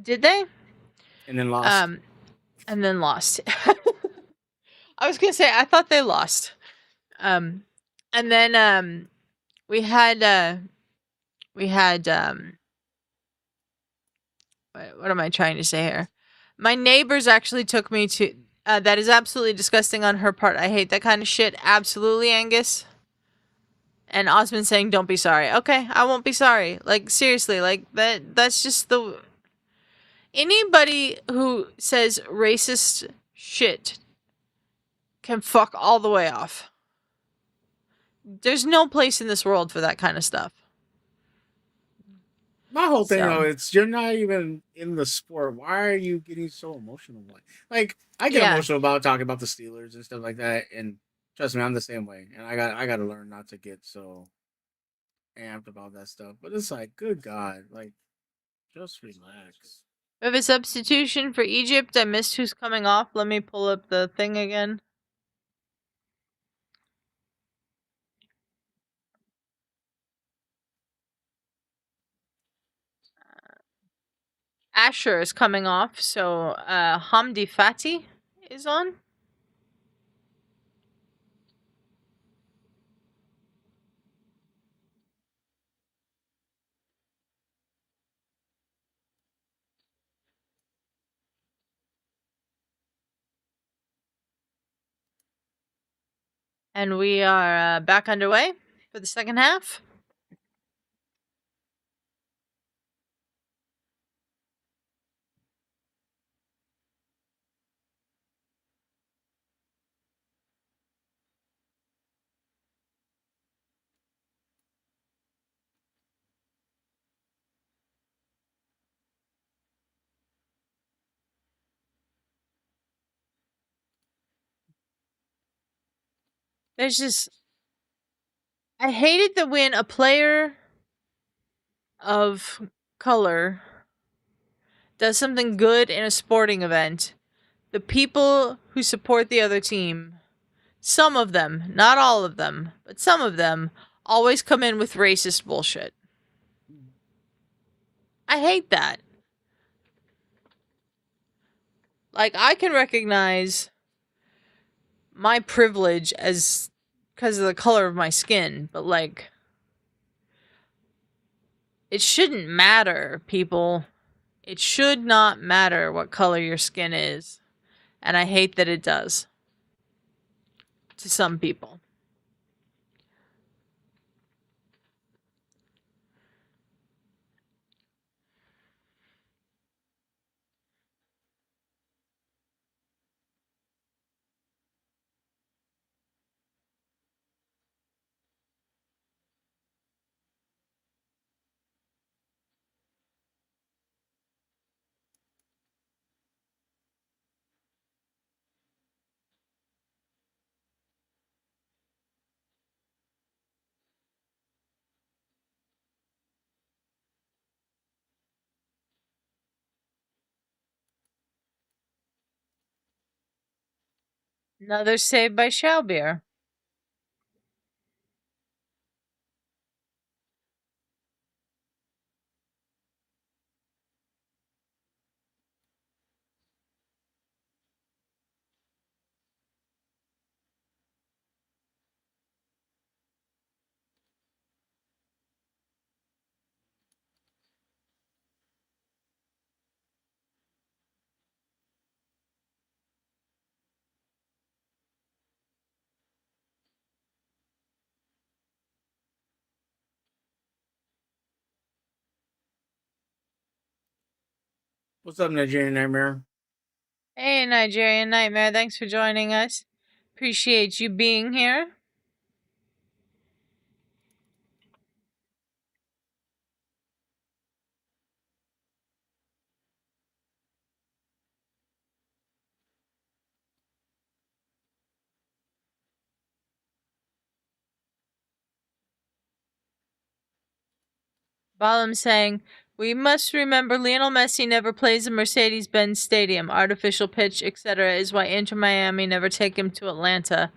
Did they? And then lost. And then lost. I was gonna say I thought they lost. And then we had what am I trying to say here? My neighbors actually took me to that is absolutely disgusting on her part. I hate that kind of shit. Absolutely, Angus. And Osmond saying, "Don't be sorry." Okay, I won't be sorry. Like seriously, like that's just the anybody who says racist shit can fuck all the way off. there's no place in this world for that kind of stuff. My whole thing though, So it's you're not even in the sport. Why are you getting so emotional? Like I get yeah, emotional about talking about the Steelers and stuff like that, and trust me, I'm the same way. And I got to learn not to get so amped about that stuff. But it's like, good God, like just relax. we have a substitution for Egypt. I missed who's coming off. Let me pull up the thing again. Asher is coming off, so Hamdi Fati is on. And we are back underway for the second half. There's just I hated that when a player of color does something good in a sporting event, the people who support the other team, some of them, not all of them, but some of them, always come in with racist bullshit. I hate that. Like, I can recognize my privilege as because of the color of my skin, but like, it shouldn't matter, people. It should not matter what color your skin is. And I hate that it does. To some people. Another save by Schaubier. What's up, Nigerian Nightmare? Hey, Nigerian Nightmare, thanks for joining us. Appreciate you being here. Balam saying, we must remember Lionel Messi never plays in Mercedes-Benz Stadium. Artificial pitch, etc. is why Inter Miami never take him to Atlanta.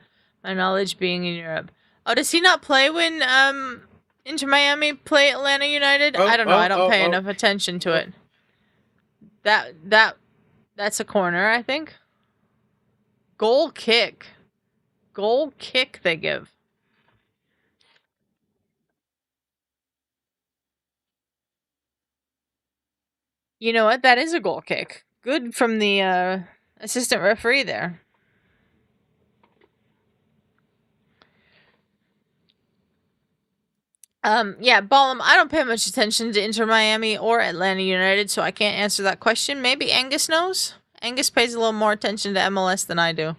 My knowledge being in Europe. Oh, does he not play when Inter Miami play Atlanta United? I don't know. I don't pay enough attention to it. That's a corner, I think. Goal kick. Goal kick they give. You know what? That is a goal kick. Good from the assistant referee there. Yeah, Ballum, I don't pay much attention to Inter Miami or Atlanta United, so I can't answer that question. Maybe Angus knows? Angus pays a little more attention to MLS than I do.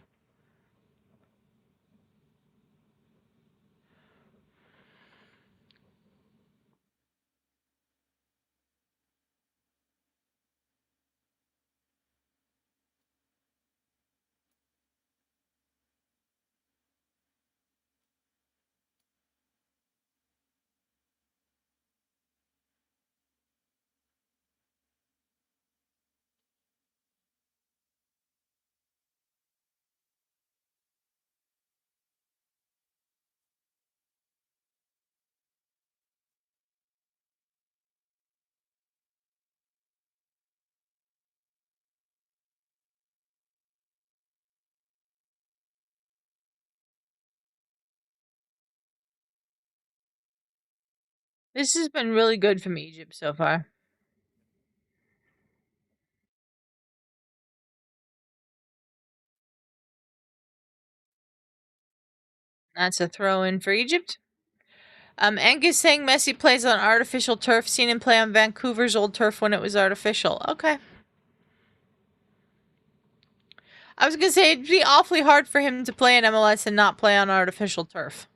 This has been really good from Egypt so far. That's a throw in for Egypt. Angus saying Messi plays on artificial turf. Seen him play on Vancouver's old turf when it was artificial. Okay. I was gonna say it'd be awfully hard for him to play in MLS and not play on artificial turf.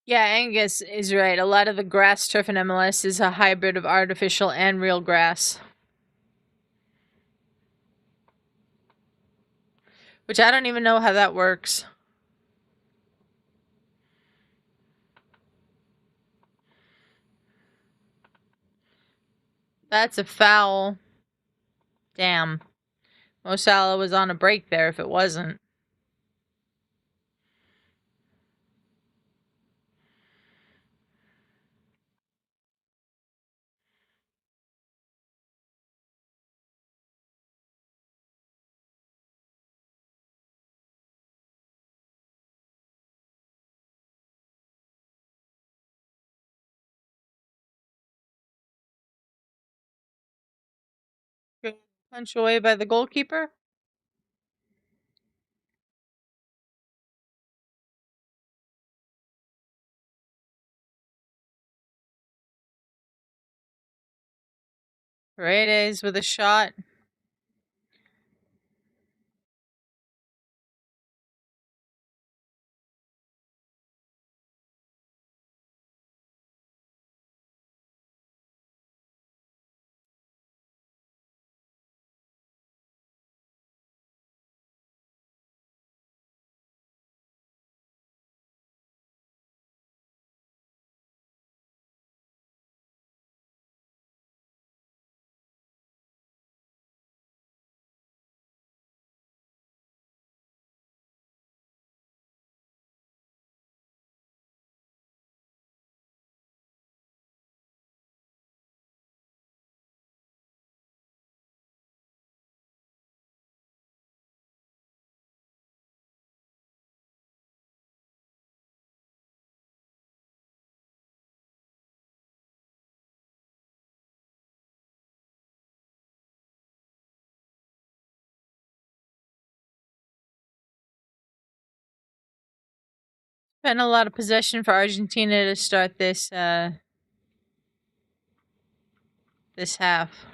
Yeah, Angus is right. A lot of the grass turf in MLS is a hybrid of artificial and real grass. Which I don't even know how that works. That's a foul. Damn. Mo Salah was on a break there if it wasn't. Good punch away by the goalkeeper. Paredes with a shot. Been a lot of possession for Argentina to start this this half.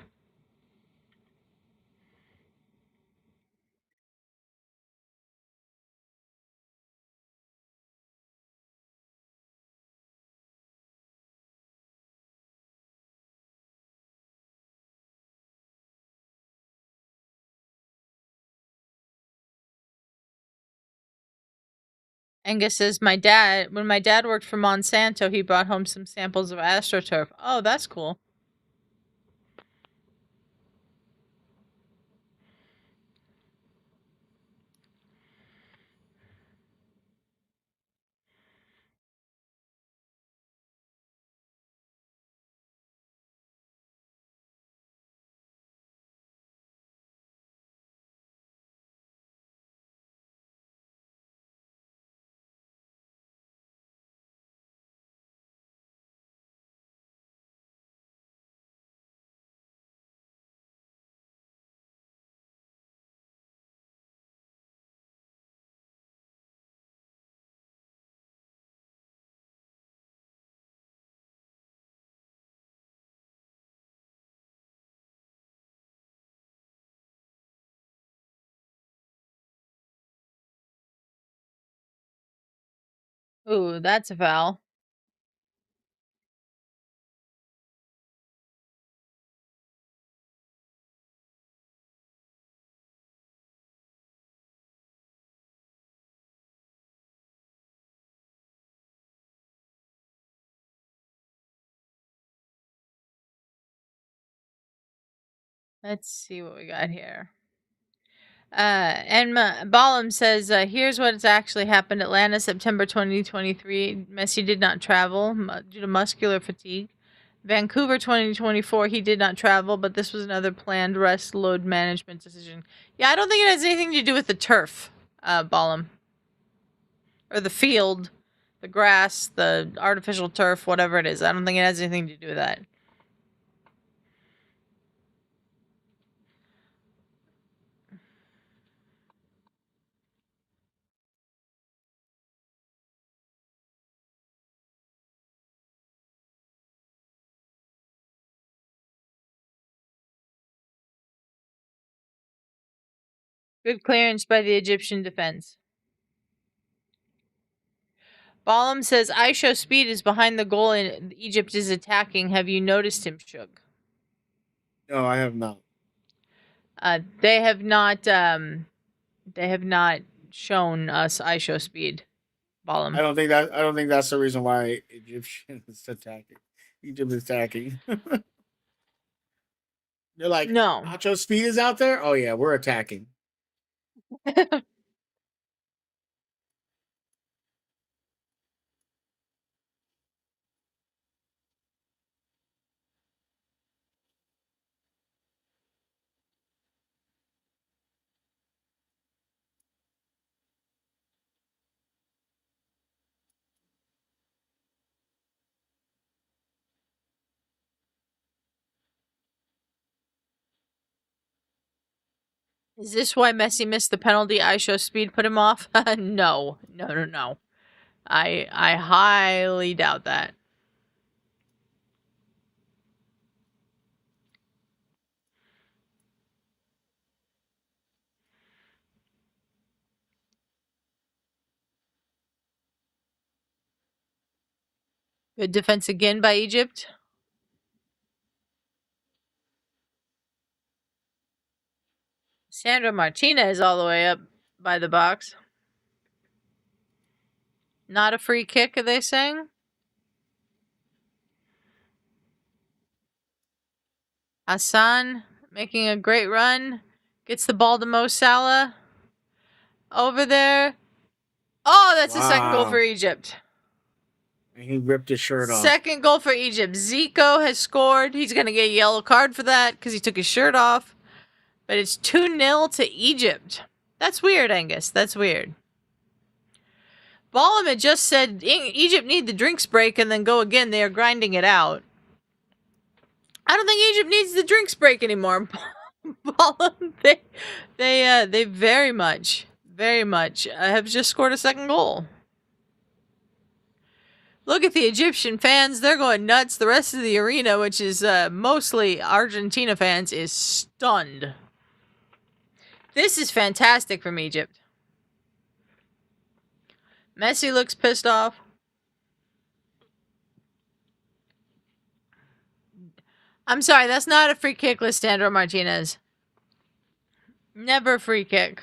Angus says when my dad worked for Monsanto, he brought home some samples of AstroTurf. Oh, that's cool. Ooh, that's a foul. Let's see what we got here. And Balam says, here's what's actually happened. Atlanta, September 2023. Messi did not travel due to muscular fatigue. Vancouver 2024, he did not travel, but this was another planned rest load management decision. Yeah, I don't think it has anything to do with the turf, Balam. Or the field, the grass, the artificial turf, whatever it is. I don't think it has anything to do with that. Good clearance by the Egyptian defense. Balam says, I show speed is behind the goal and Egypt is attacking. Have you noticed him, Shug? No, I have not. They have not shown us I show speed, Balam. I don't think that's the reason why Egyptian is attacking. Egypt is attacking. They're like, No. Nacho Speed is out there? Oh yeah, we're attacking. Is this why Messi missed the penalty? I show speed put him off? No. No. I highly doubt that. Good defense again by Egypt. Sandra Martinez all the way up by the box. Not a free kick, are they saying? Hassan making a great run. Gets the ball to Mo Salah. Over there. Oh, that's the second goal for Wow. Egypt. And he ripped his shirt off. Second goal for Egypt. Zico has scored. He's going to get a yellow card for that because he took his shirt off. But it's 2-0 to Egypt. That's weird, Angus. That's weird. Ballum had just said Egypt need the drinks break and then go again. They are grinding it out. I don't think Egypt needs the drinks break anymore. Ballum, they very much have just scored a second goal. Look at the Egyptian fans. They're going nuts. The rest of the arena, which is mostly Argentina fans, is stunned. This is fantastic from Egypt. Messi looks pissed off. I'm sorry, that's not a free kick, Lissandro Martinez. Never a free kick.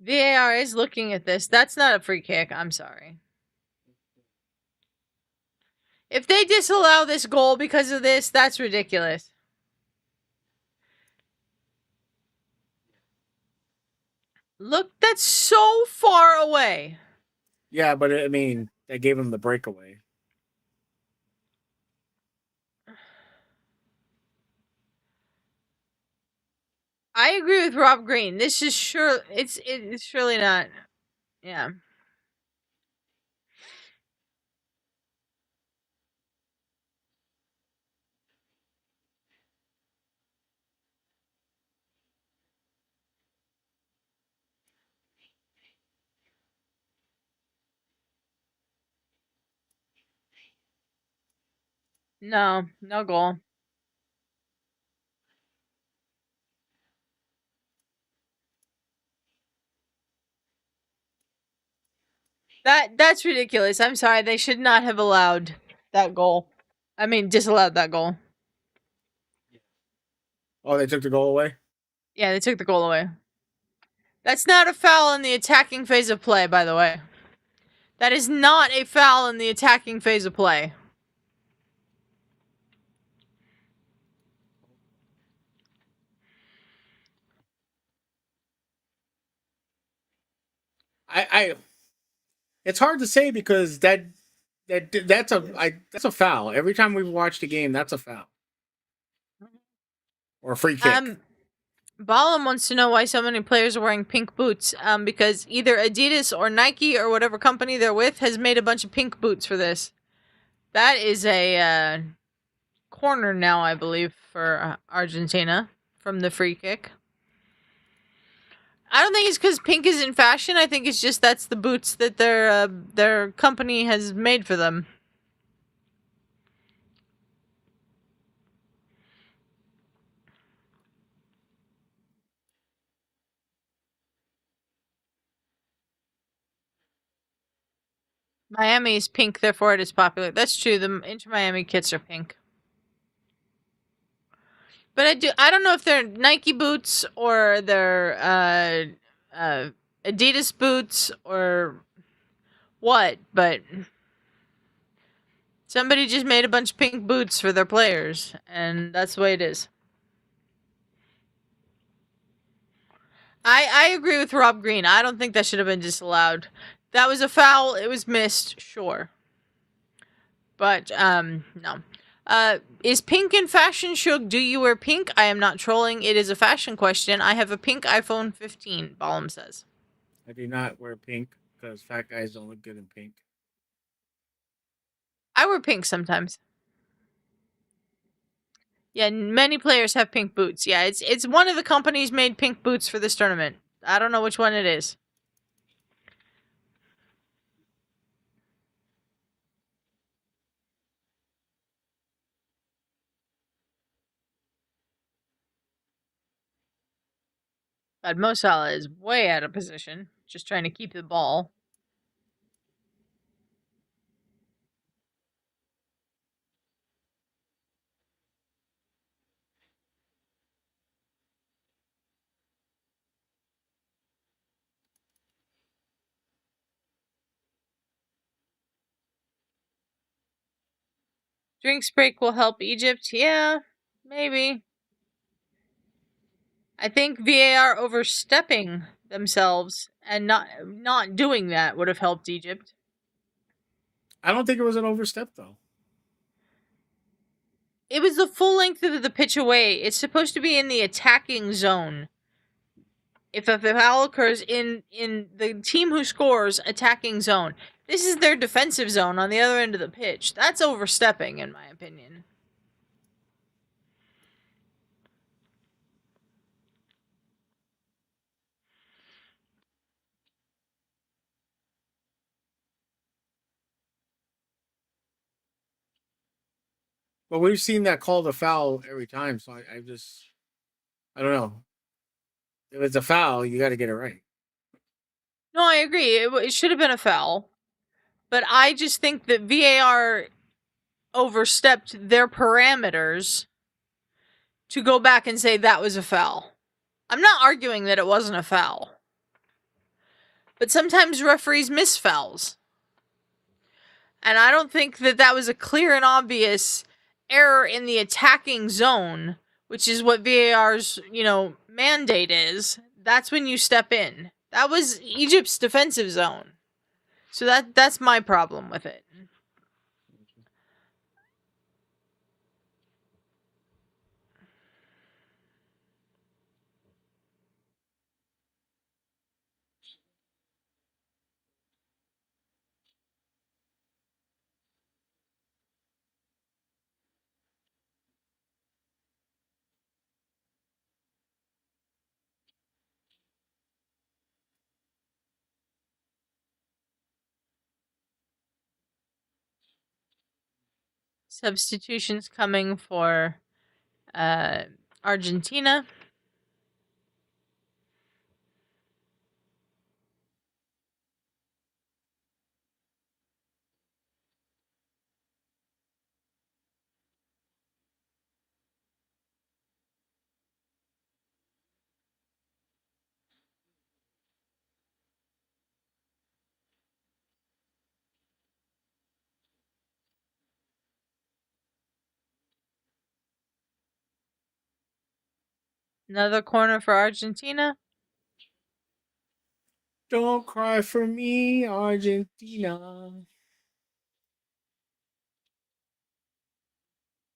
VAR is looking at this. That's not a free kick. I'm sorry. If they disallow this goal because of this, that's ridiculous. Look, that's so far away. Yeah, but I mean, that gave him the breakaway. I agree with Rob Green. This is sure it's surely not. Yeah. No goal. That's ridiculous. I'm sorry. They should not have allowed that goal. I mean, disallowed that goal. Oh, they took the goal away? Yeah, they took the goal away. That's not a foul in the attacking phase of play, by the way. That is not a foul in the attacking phase of play. I it's hard to say because that's a foul. Every time we've watched a game, that's a foul or a free kick. Um, Balam wants to know why so many players are wearing pink boots. Because either Adidas or Nike or whatever company they're with has made a bunch of pink boots for this. That is a corner now, I believe, for Argentina from the free kick. I don't think it's because pink is in fashion. I think it's just that's the boots that their company has made for them. Miami is pink, therefore it is popular. That's true. The Inter Miami kits are pink. But I don't know if they're Nike boots or they're Adidas boots or what, but somebody just made a bunch of pink boots for their players, and that's the way it is. I agree with Rob Green. I don't think that should have been disallowed. That was a foul. It was missed, sure. But, no. Is pink in fashion, Shug? Do you wear pink? I am not trolling. It is a fashion question. I have a pink iPhone 15, Balam says. I do not wear pink because fat guys don't look good in pink. I wear pink sometimes. Yeah, many players have pink boots. Yeah, it's one of the companies made pink boots for this tournament. I don't know which one it is. But Mo Salah is way out of position, just trying to keep the ball. Drinks break will help Egypt. Yeah, maybe. I think VAR overstepping themselves and not doing that would have helped Egypt. I don't think it was an overstep though. It was the full length of the pitch away. It's supposed to be in the attacking zone. If a foul occurs in the team who scores attacking zone, this is their defensive zone on the other end of the pitch. That's overstepping, in my opinion. But we've seen that call the foul every time, so I don't know. If it's a foul, you got to get it right. No, I agree. It should have been a foul. But I just think that VAR overstepped their parameters to go back and say that was a foul. I'm not arguing that it wasn't a foul. But sometimes referees miss fouls. And I don't think that that was a clear and obvious error in the attacking zone, which is what VAR's, mandate is. That's when you step in. That was Egypt's defensive zone. So that's my problem with it. Substitutions coming for Argentina. Another corner for Argentina. Don't cry for me, Argentina.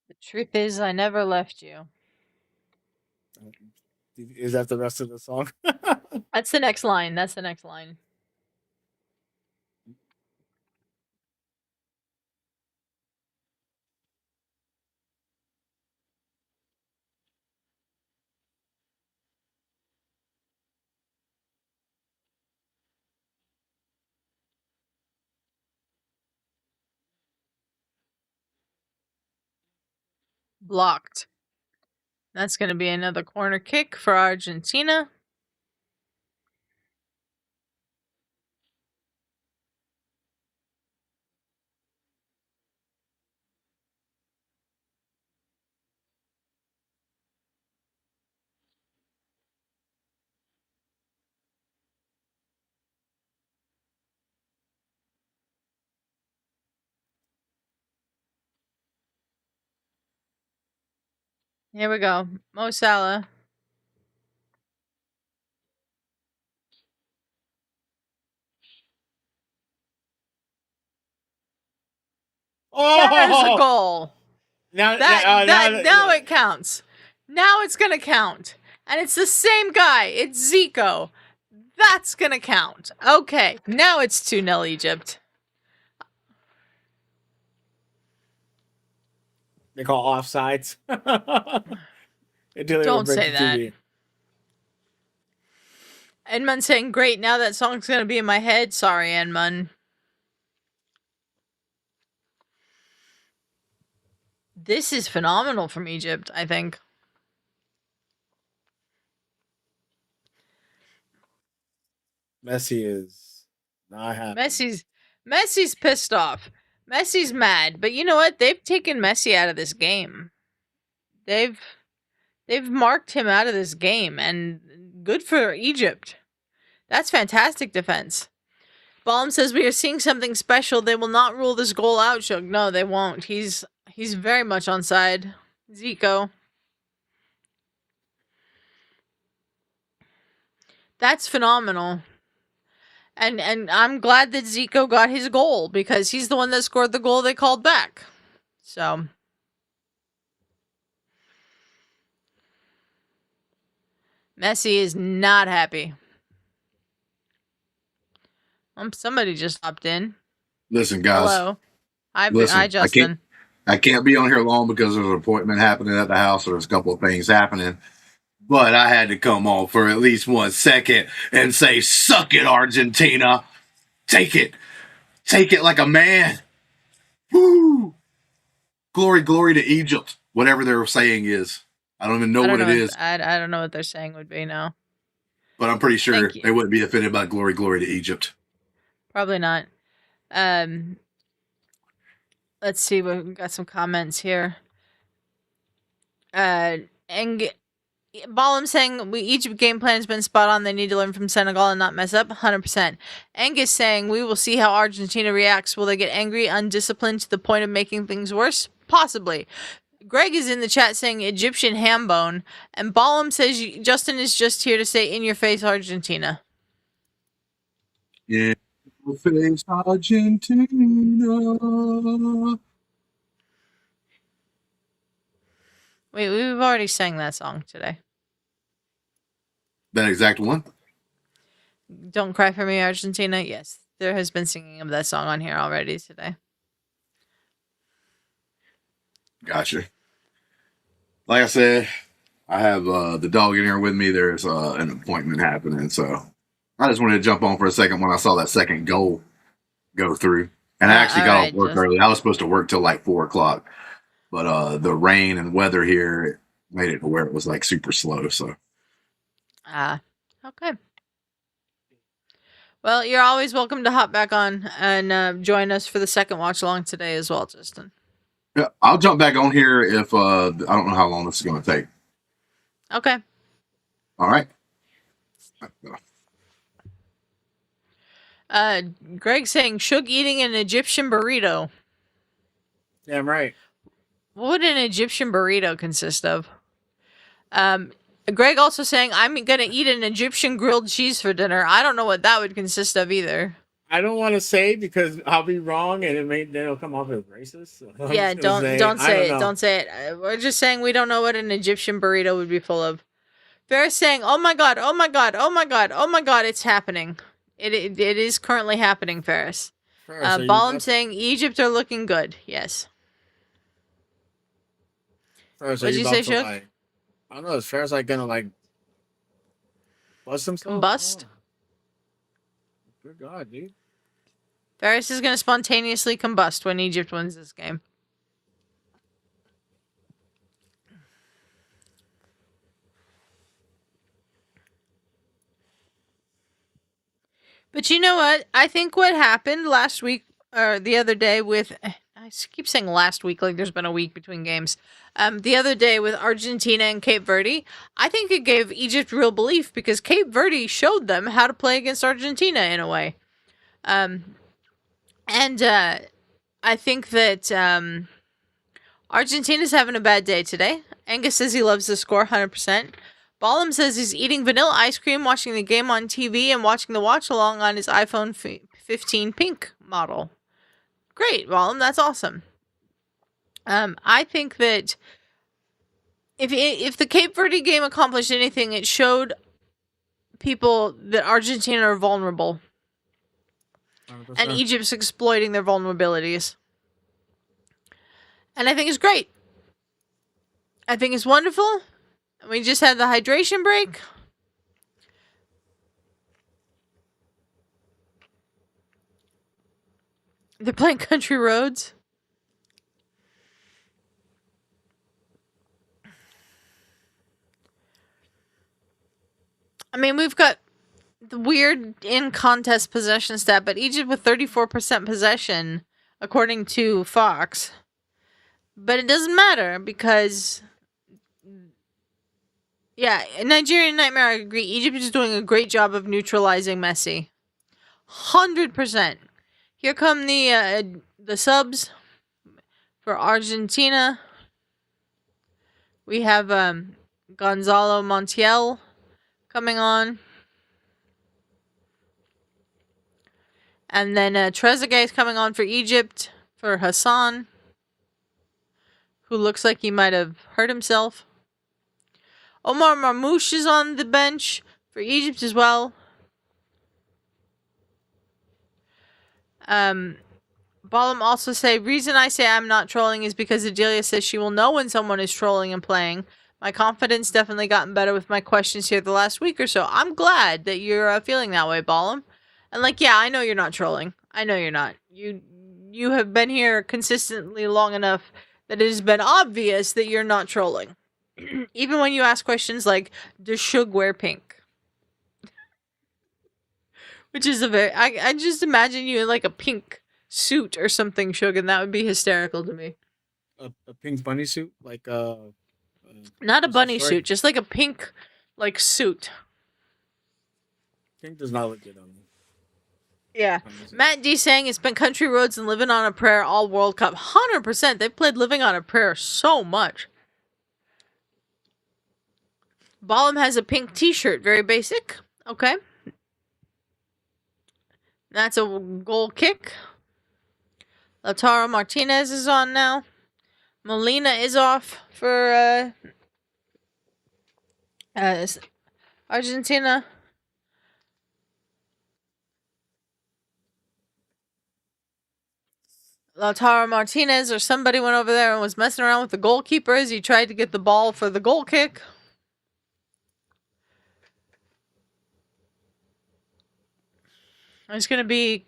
The truth is, I never left you. Is that the rest of the song? That's the next line. That's the next line. Blocked. That's going to be another corner kick for Argentina. Here we go. Mo Salah. There's a Oh, goal. now, Now it counts. Now it's gonna count. And it's the same guy. It's Zico. That's gonna count. Okay. Now it's 2-0 Egypt. they call offsides. Don't say that. Edmund saying, great, now that song's gonna be in my head. Sorry, Edmund. This is phenomenal from Egypt, I think. Messi is not happy. Messi's pissed off. Messi's mad, but you know what? They've taken Messi out of this game. They've marked him out of this game, and good for Egypt. That's fantastic defense. Baum says we are seeing something special. They will not rule this goal out, Shug. No, they won't. He's very much on side. Zico. That's phenomenal. And I'm glad that Zico got his goal because he's the one that scored the goal they called back. So Messi is not happy. Somebody just hopped in. Listen, guys. Hello. Hi, Justin. I can't be on here long because there's an appointment happening at the house. There's a couple of things happening. But I had to come on for at least 1 second and say, suck it, Argentina. Take it. Take it like a man. Woo! Glory, glory to Egypt. Whatever their saying is. I don't even know what it is. I don't know what their saying would be now. But I'm pretty sure they wouldn't be offended by glory, glory to Egypt. Probably not. Let's see. We've got some comments here. And Balam saying Egypt game plan has been spot on. They need to learn from Senegal and not mess up. 100%. Angus saying we will see how Argentina reacts. Will they get angry, undisciplined to the point of making things worse? Possibly. Greg is in the chat saying Egyptian ham bone. And Balam says Justin is just here to say in your face Argentina. Yeah. Face Argentina. Wait, we've already sang that song today. That exact one? Don't Cry for Me, Argentina? Yes, there has been singing of that song on here already today. Gotcha. Like I said, I have the dog in here with me. There's an appointment happening, so I just wanted to jump on for a second when I saw that second goal go through. And I actually got off work early. I was supposed to work till like 4 o'clock. But the rain and weather here made it to where it was like super slow. So, okay. Well, you're always welcome to hop back on and join us for the second watch along today as well, Justin. Yeah, I'll jump back on here if I don't know how long this is going to take. Okay. All right. Greg saying Shug eating an Egyptian burrito. Damn right. What would an Egyptian burrito consist of? Greg also saying, I'm going to eat an Egyptian grilled cheese for dinner. I don't know what that would consist of either. I don't want to say because I'll be wrong and then it'll come off as racist. So I'm Yeah, just gonna don't I say don't it. know. Don't say it. We're just saying we don't know what an Egyptian burrito would be full of. Ferris saying, "Oh my god, oh my god, oh my god, oh my god, it's happening. It is currently happening, Ferris." Ferris, are you Balam about- saying Egypt are looking good. Yes. Ferris, are What'd you you about say, to Shook? like? I don't know. Is Ferris like gonna like bust himself? Combust? Oh. Good God, dude. Ferris is going to spontaneously combust when Egypt wins this game. But you know what? I think what happened last week or the other day with I keep saying last week like there's been a week between games. The other day with Argentina and Cape Verde, I think it gave Egypt real belief because Cape Verde showed them how to play against Argentina in a way. And I think that Argentina's having a bad day today. Angus says he loves the score 100%. Balam says he's eating vanilla ice cream, watching the game on TV, and watching the watch-along on his iPhone 15 pink model. Great, Balam, that's awesome. I think that if the Cape Verde game accomplished anything, it showed people that Argentina are vulnerable. 100%. And Egypt's exploiting their vulnerabilities. And I think it's great. I think it's wonderful. We just had the hydration break. They're playing country roads. I mean, we've got the weird in-contest possession stat, but Egypt with 34% possession, according to Fox. But it doesn't matter because, yeah, Nigerian Nightmare, I agree. Egypt is doing a great job of neutralizing Messi. 100%. Here come the subs for Argentina. We have Gonzalo Montiel coming on. And then Trezeguet is coming on for Egypt for Hassan, who looks like he might have hurt himself. Omar Marmoush is on the bench for Egypt as well. Balam also say, reason I say I'm not trolling is because Adelia says she will know when someone is trolling and playing. My confidence definitely gotten better with my questions here the last week or so. I'm glad that you're feeling that way, Balam. And like, yeah, I know you're not trolling. I know you're not. You have been here consistently long enough that it has been obvious that you're not trolling. Even when you ask questions like, does Shug wear pink? Which is a very... I just imagine you in like a pink suit or something, Shug, and that would be hysterical to me. A pink bunny suit? Like, Not a what's the bunny story? suit, just like a pink, like, suit. Pink does not look good on me. Yeah. Matt D saying it's been country roads and living on a prayer all World Cup. 100%. They've played living on a prayer so much. Balam has a pink t-shirt. Very basic. Okay. That's a goal kick. Lautaro Martinez is on now. Molina is off for Argentina. Lautaro Martinez or somebody went over there and was messing around with the goalkeeper as he tried to get the ball for the goal kick. There's going to be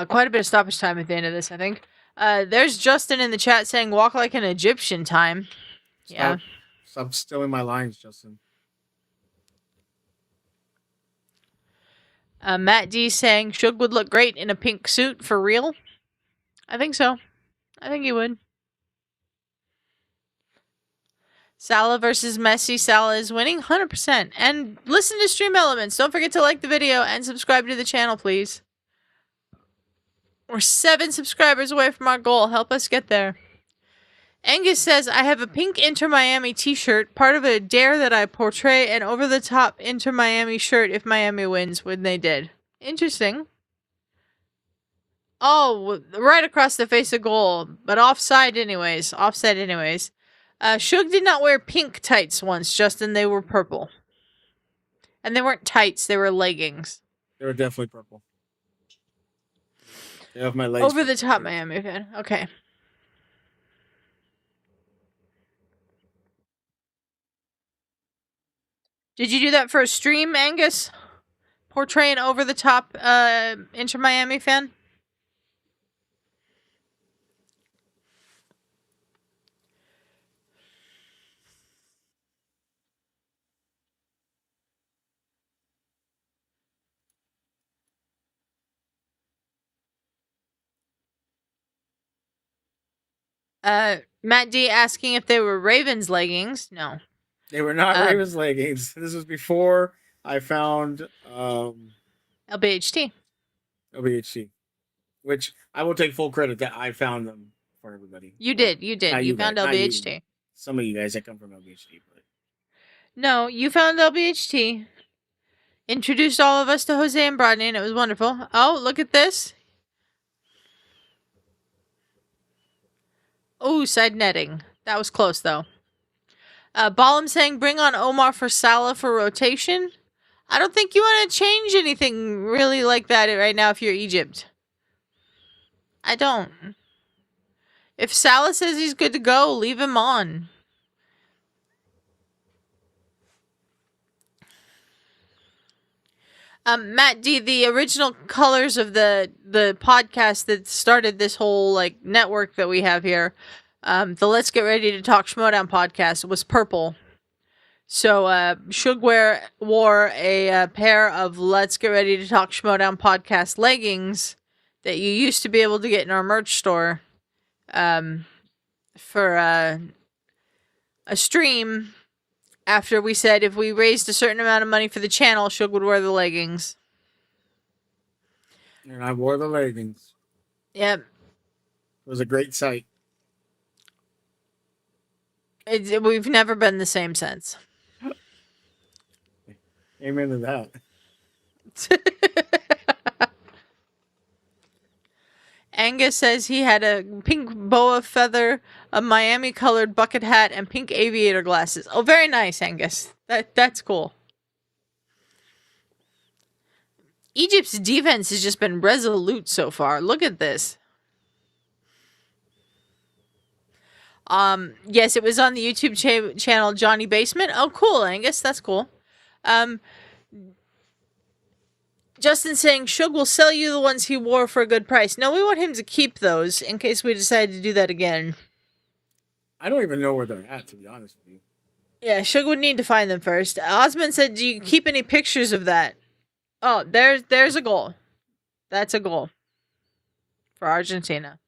quite a bit of stoppage time at the end of this, I think. There's Justin in the chat saying, walk like an Egyptian time. Yeah. Stop stealing my lines, Justin. Matt D saying, Shug would look great in a pink suit for real. I think so. I think he would. Salah versus Messi. Salah is winning 100%. And listen to Stream Elements. Don't forget to like the video and subscribe to the channel, please. We're 7 subscribers away from our goal. Help us get there. Angus says, I have a pink Inter Miami t-shirt, part of a dare that I portray an over-the-top Inter Miami shirt if Miami wins when they did. Interesting. Oh, right across the face of goal, but offside anyways. Offside anyways. Shug did not wear pink tights once, Justin. They were purple. And they weren't tights, they were leggings. They were definitely purple. They have my legs. Over the top Miami fan. Okay. Did you do that for a stream, Angus? Portray an over the top Inter Miami fan? Matt D asking if they were Ravens leggings. No. They were not Ravens leggings. This was before I found LBHT. LBHT, which I will take full credit that I found them for everybody. You did. You found guys, LBHT. Some of you guys that come from LBHT, but No, you found LBHT. Introduced all of us to Jose and Brodney, and it was wonderful. Oh, look at this. Oh, side netting. That was close, though. Balam saying, bring on Omar for Salah for rotation. I don't think you want to change anything really like that right now if you're Egypt. I don't. If Salah says he's good to go, leave him on. Matt D, the original colors of the podcast that started this whole like network that we have here, the Let's Get Ready to Talk Schmodown podcast was purple. So Shug wore a pair of Let's Get Ready to Talk Schmodown podcast leggings that you used to be able to get in our merch store for a stream. After we said if we raised a certain amount of money for the channel, Shug would wear the leggings. And I wore the leggings. Yep. It was a great sight. We've never been the same since. Amen to that. Angus says he had a pink boa feather, a Miami colored bucket hat, and pink aviator glasses. Oh, very nice, Angus. That's cool. Egypt's defense has just been resolute so far. Look at this. Yes, it was on the YouTube channel Johnny Basement. Oh, cool, Angus. That's cool. Justin saying Shug will sell you the ones he wore for a good price. No, we want him to keep those in case we decide to do that again. I don't even know where they're at, to be honest with you. Yeah, Shug would need to find them first. Osman said, do you keep any pictures of that? Oh, there's a goal. That's a goal. For Argentina.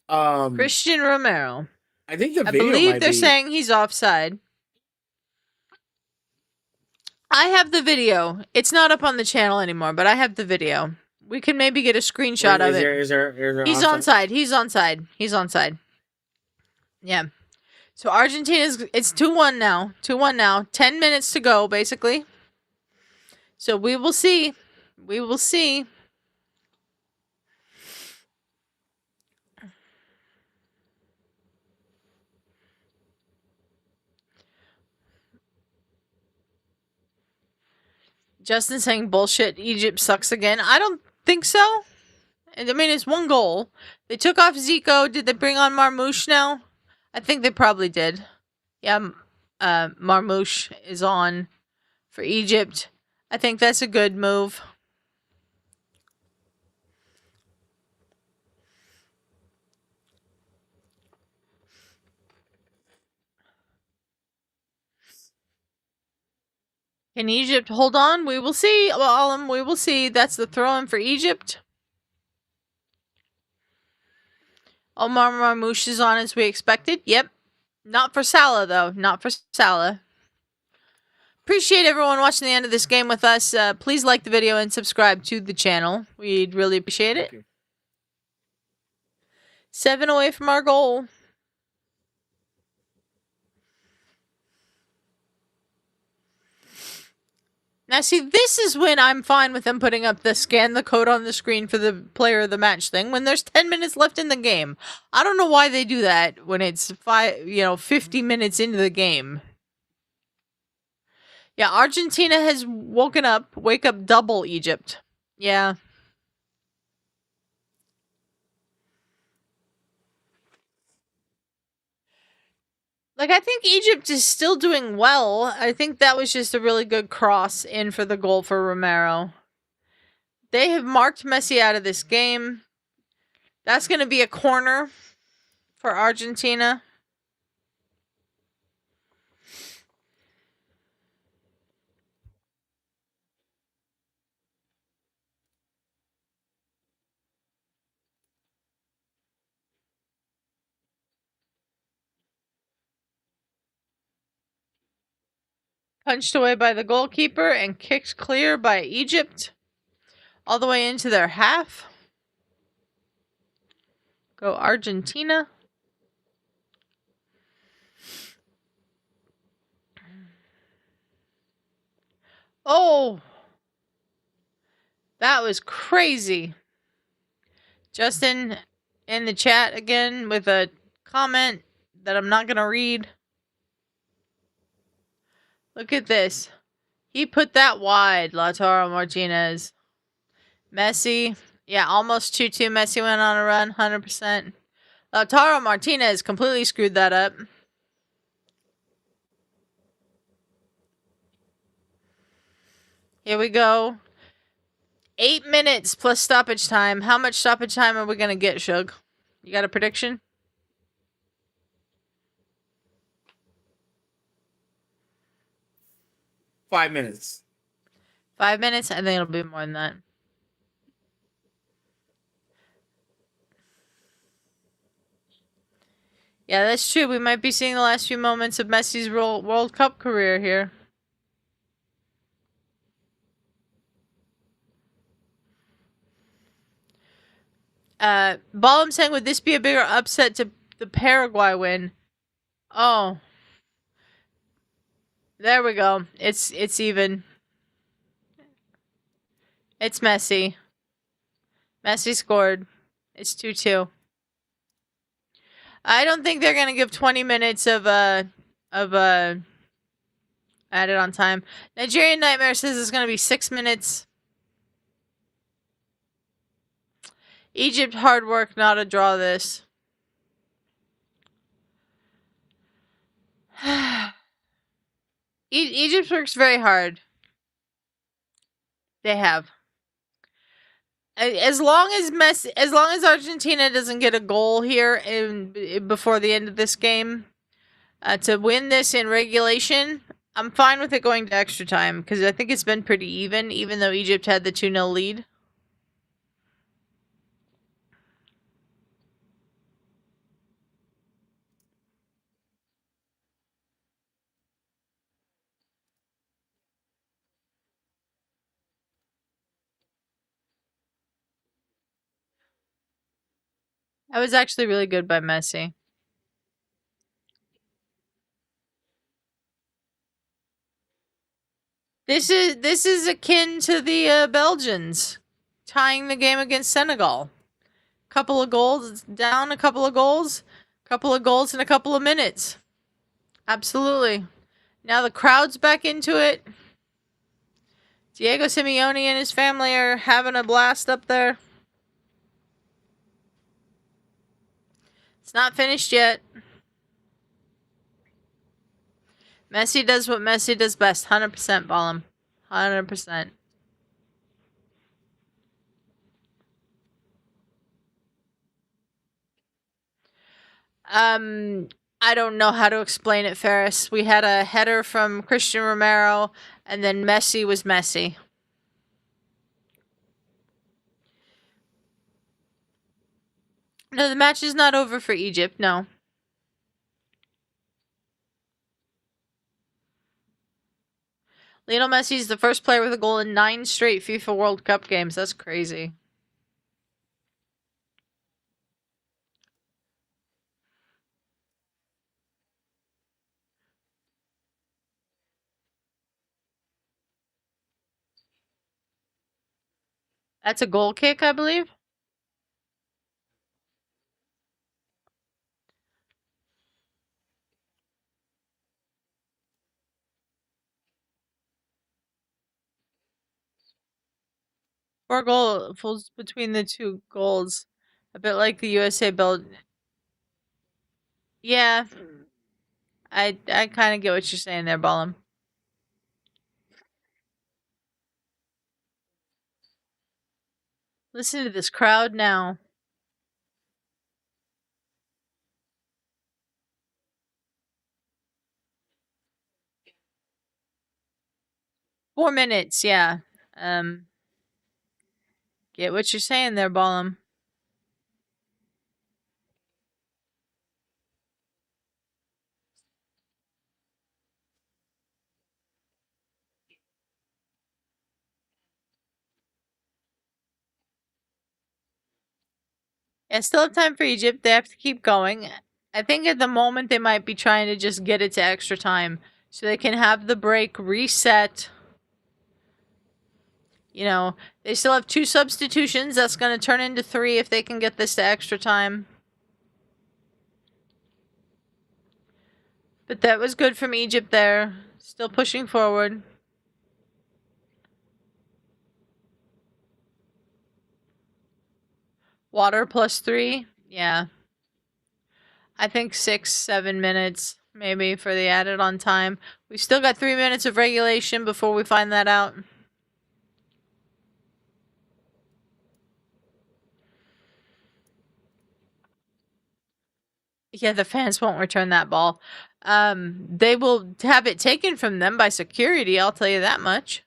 Christian Romero. I think the I video believe they're saying he's offside. I have the video. It's not up on the channel anymore, but I have the video. We can maybe get a screenshot of it. Is there He's onside. He's onside. He's onside. Yeah. So Argentina's, it's 2-1 now. 2-1 now. 10 minutes to go, basically. So we will see. We will see. Justin saying bullshit. Egypt sucks again. I don't think so. I mean, it's one goal. They took off Zico. Did they bring on Marmouche now? I think they probably did. Yeah, Marmouche is on for Egypt. I think that's a good move. Can Egypt hold on? We will see. Well, we will see. That's the throw-in for Egypt. Omar Marmouche is on as we expected. Yep. Not for Salah, though. Not for Salah. appreciate everyone watching the end of this game with us. Please like the video and subscribe to the channel. We'd really appreciate it. Thank you. 7 away from our goal. Now, see, this is when I'm fine with them putting up the scan the code on the screen for the player of the match thing when there's 10 minutes left in the game. I don't know why they do that when it's 50 minutes into the game. Yeah, Argentina has woken up. Wake up double Egypt. Yeah. Like, I think Egypt is still doing well. I think that was just a really good cross in for the goal for Romero. They have marked Messi out of this game. That's going to be a corner for Argentina. Punched away by the goalkeeper and kicked clear by Egypt. All the way into their half. Go Argentina. Oh! That was crazy. Justin in the chat again with a comment that I'm not going to read. Look at this. He put that wide, Lautaro Martinez. Messi. Yeah, almost 2-2. Messi went on a run, 100%. Lautaro Martinez completely screwed that up. Here we go. 8 minutes plus stoppage time. How much stoppage time are we going to get, Shug? You got a prediction? Five minutes. 5 minutes? I think it'll be more than that. Yeah, that's true. We might be seeing the last few moments of Messi's World Cup career here. Ballum saying, would this be a bigger upset to the Paraguay win? Oh. There we go. It's even. It's Messi. Messi scored. It's 2-2. I don't think they're gonna give 20 minutes of added on time. Nigerian Nightmare says it's gonna be 6 minutes. Egypt hard work, not a draw this. Egypt works very hard. They have. As long as Argentina doesn't get a goal here before the end of this game, to win this in regulation, I'm fine with it going to extra time because I think it's been pretty even though Egypt had the 2-0 lead. That was actually really good by Messi. This is akin to the Belgians tying the game against Senegal. Couple of goals down, a couple of goals in a couple of minutes. Absolutely. Now the crowd's back into it. Diego Simeone and his family are having a blast up there. It's not finished yet. Messi does what Messi does best. 100% Ballum. 100%. I don't know how to explain it, Ferris. We had a header from Christian Romero, and then Messi was Messi. No, the match is not over for Egypt, no. Lionel Messi is the first player with a goal in 9 straight FIFA World Cup games. That's crazy. That's a goal kick, I believe. Four goals between the two goals. A bit like the USA build. Yeah. I kind of get what you're saying there, Ballum. Listen to this crowd now. Four minutes, yeah. Get what you're saying there, Ballum. Yeah, still have time for Egypt. They have to keep going. I think at the moment they might be trying to just get it to extra time so they can have the break reset. You know, they still have 2 substitutions. That's going to turn into 3 if they can get this to extra time. But that was good from Egypt there. Still pushing forward. Water +3. Yeah. I think 6, 7 minutes maybe for the added on time. We still got 3 minutes of regulation before we find that out. Yeah, the fans won't return that ball. They will have it taken from them by security, I'll tell you that much.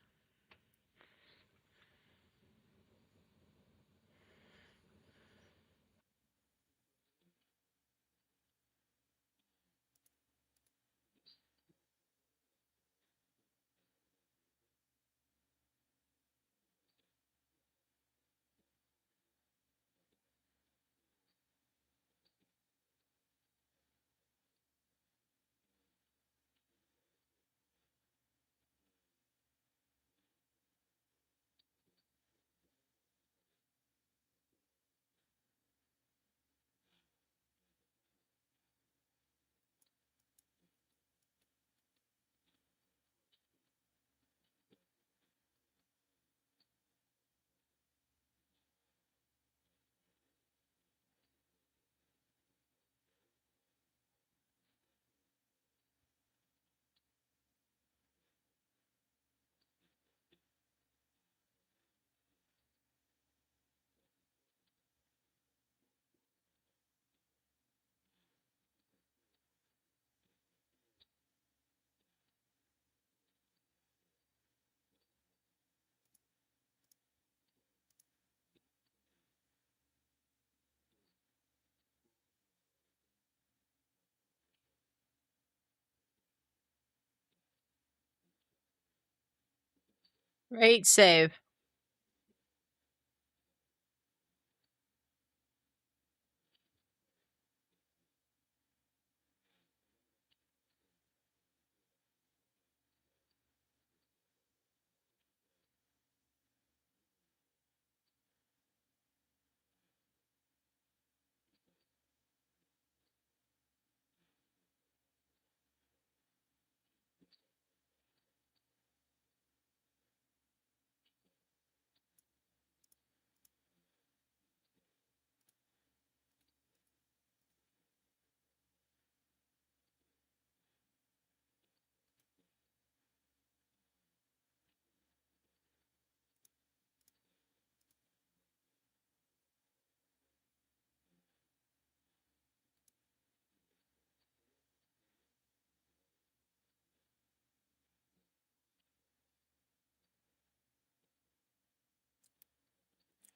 Great save.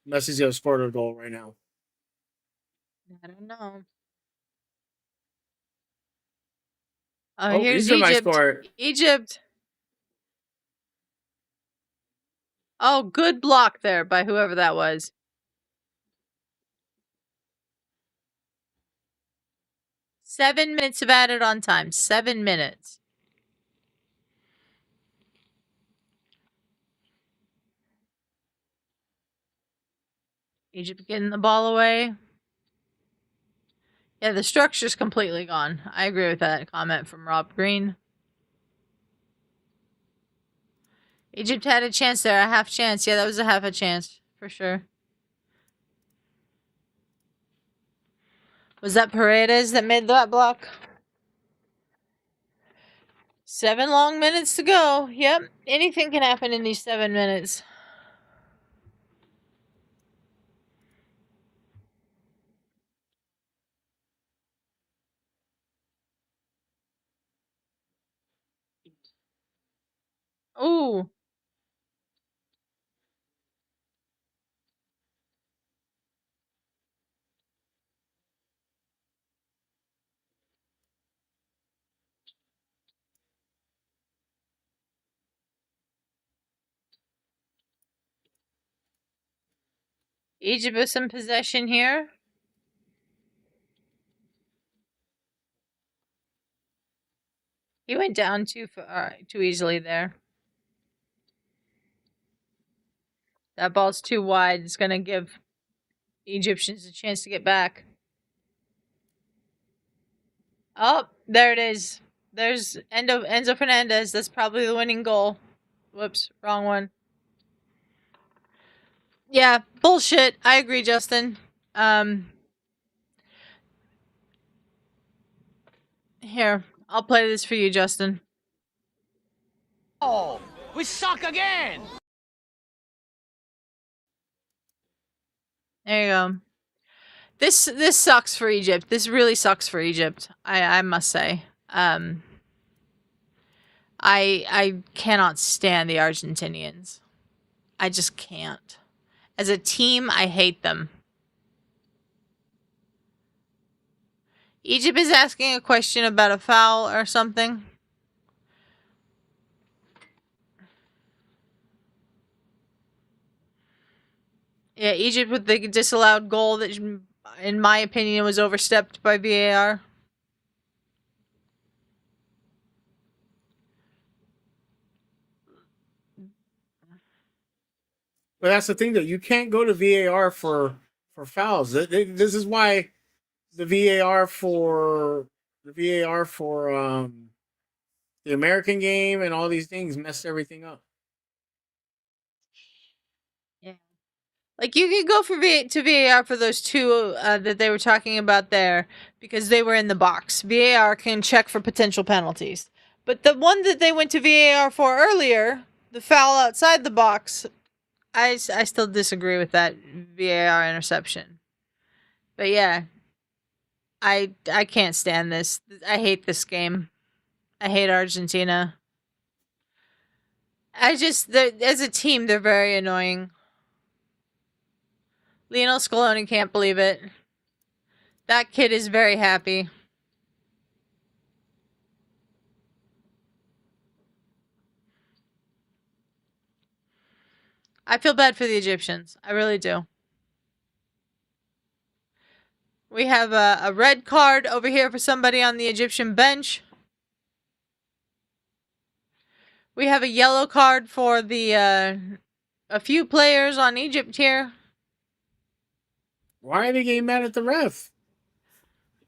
Messi's gonna score a goal right now. I don't know. Oh, Oh, here's Egypt might Egypt. score. Egypt. Oh, good block there by whoever that was. Seven minutes of added on time. 7 minutes. Egypt getting the ball away. Yeah, the structure's completely gone. I agree with that comment from Rob Green. Egypt had a chance there, a half chance. Yeah, that was a half a chance, for sure. Was that Paredes that made that block? 7 long minutes to go. Yep, anything can happen in these 7 minutes. Ooh. Egypt with some possession here. He went down too easily there. That ball's too wide. It's going to give Egyptians a chance to get back. Oh, there it is. There's Enzo Fernandez. That's probably the winning goal. Whoops, wrong one. Yeah, bullshit. I agree, Justin. Here, I'll play this for you, Justin. Oh, we suck again. There you go. This sucks for Egypt. This really sucks for Egypt. I must say. I cannot stand the Argentinians. I just can't. As a team, I hate them. Egypt is asking a question about a foul or something. Yeah, Egypt with the disallowed goal that, in my opinion, was overstepped by VAR. But that's the thing, though. You can't go to VAR for fouls. This is why the VAR for the American game and all these things messed everything up. Yeah. Like, you could go to VAR for those two that they were talking about there because they were in the box. VAR can check for potential penalties. But the one that they went to VAR for earlier, the foul outside the box, I still disagree with that VAR interception. But yeah, I can't stand this. I hate this game. I hate Argentina. As a team, they're very annoying. Lionel Scaloni can't believe it. That kid is very happy. I feel bad for the Egyptians. I really do. We have a red card over here for somebody on the Egyptian bench. We have a yellow card for the a few players on Egypt here. Why are they getting mad at the ref?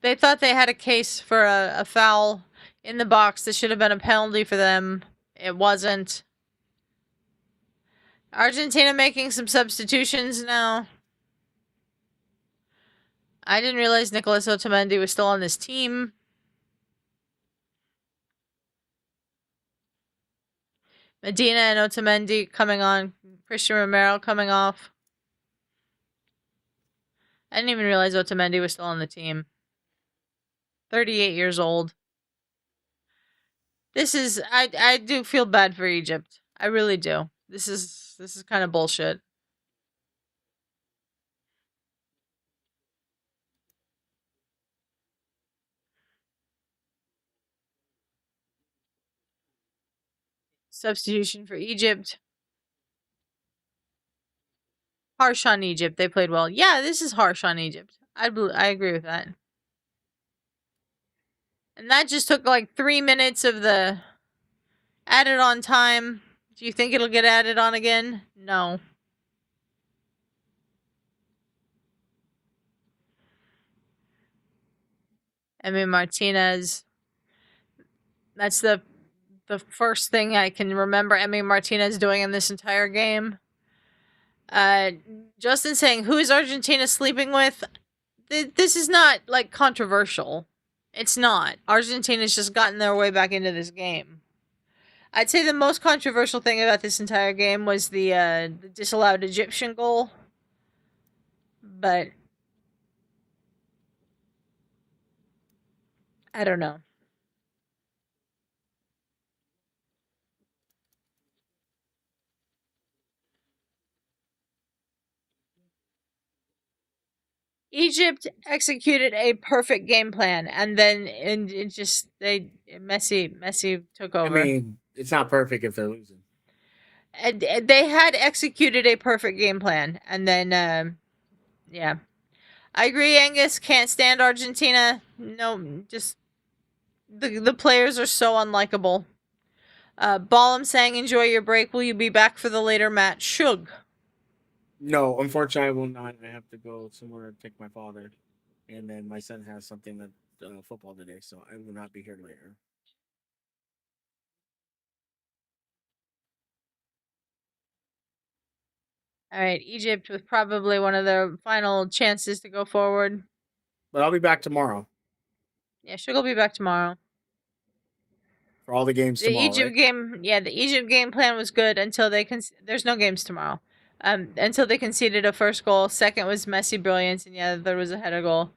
They thought they had a case for a foul in the box. This should have been a penalty for them. It wasn't. Argentina making some substitutions now. I didn't realize Nicolas Otamendi was still on this team. Medina and Otamendi coming on. Christian Romero coming off. I didn't even realize Otamendi was still on the team. 38 years old. This is I do feel bad for Egypt. I really do. This is kind of bullshit. Substitution for Egypt. Harsh on Egypt. They played well. Yeah, this is harsh on Egypt. I agree with that. And that just took like 3 minutes of the added on time. Do you think it'll get added on again? No. I mean, Martinez. That's the first thing I can remember Emmy Martinez doing in this entire game. Justin saying, "Who is Argentina sleeping with?" This is not like controversial. It's not. Argentina's just gotten their way back into this game. I'd say the most controversial thing about this entire game was the disallowed Egyptian goal. But I don't know. Egypt executed a perfect game plan, and then it just Messi took over. I mean, it's not perfect if they're losing. And they had executed a perfect game plan, and then yeah, I agree. Angus can't stand Argentina. No, just the players are so unlikable. Ballum saying, "Enjoy your break. Will you be back for the later match?" Shug. No, unfortunately, I will not. I have to go somewhere to take my father, and then my son has something that football today, so I will not be here later. All right, Egypt with probably one of their final chances to go forward. But I'll be back tomorrow Yeah, Shug will be back tomorrow. for all the games The tomorrow. Egypt Right? game, yeah, the Egypt game plan was good until they there's no games tomorrow. Until they conceded a first goal. Second was Messi brilliance, and yeah, there was a header goal.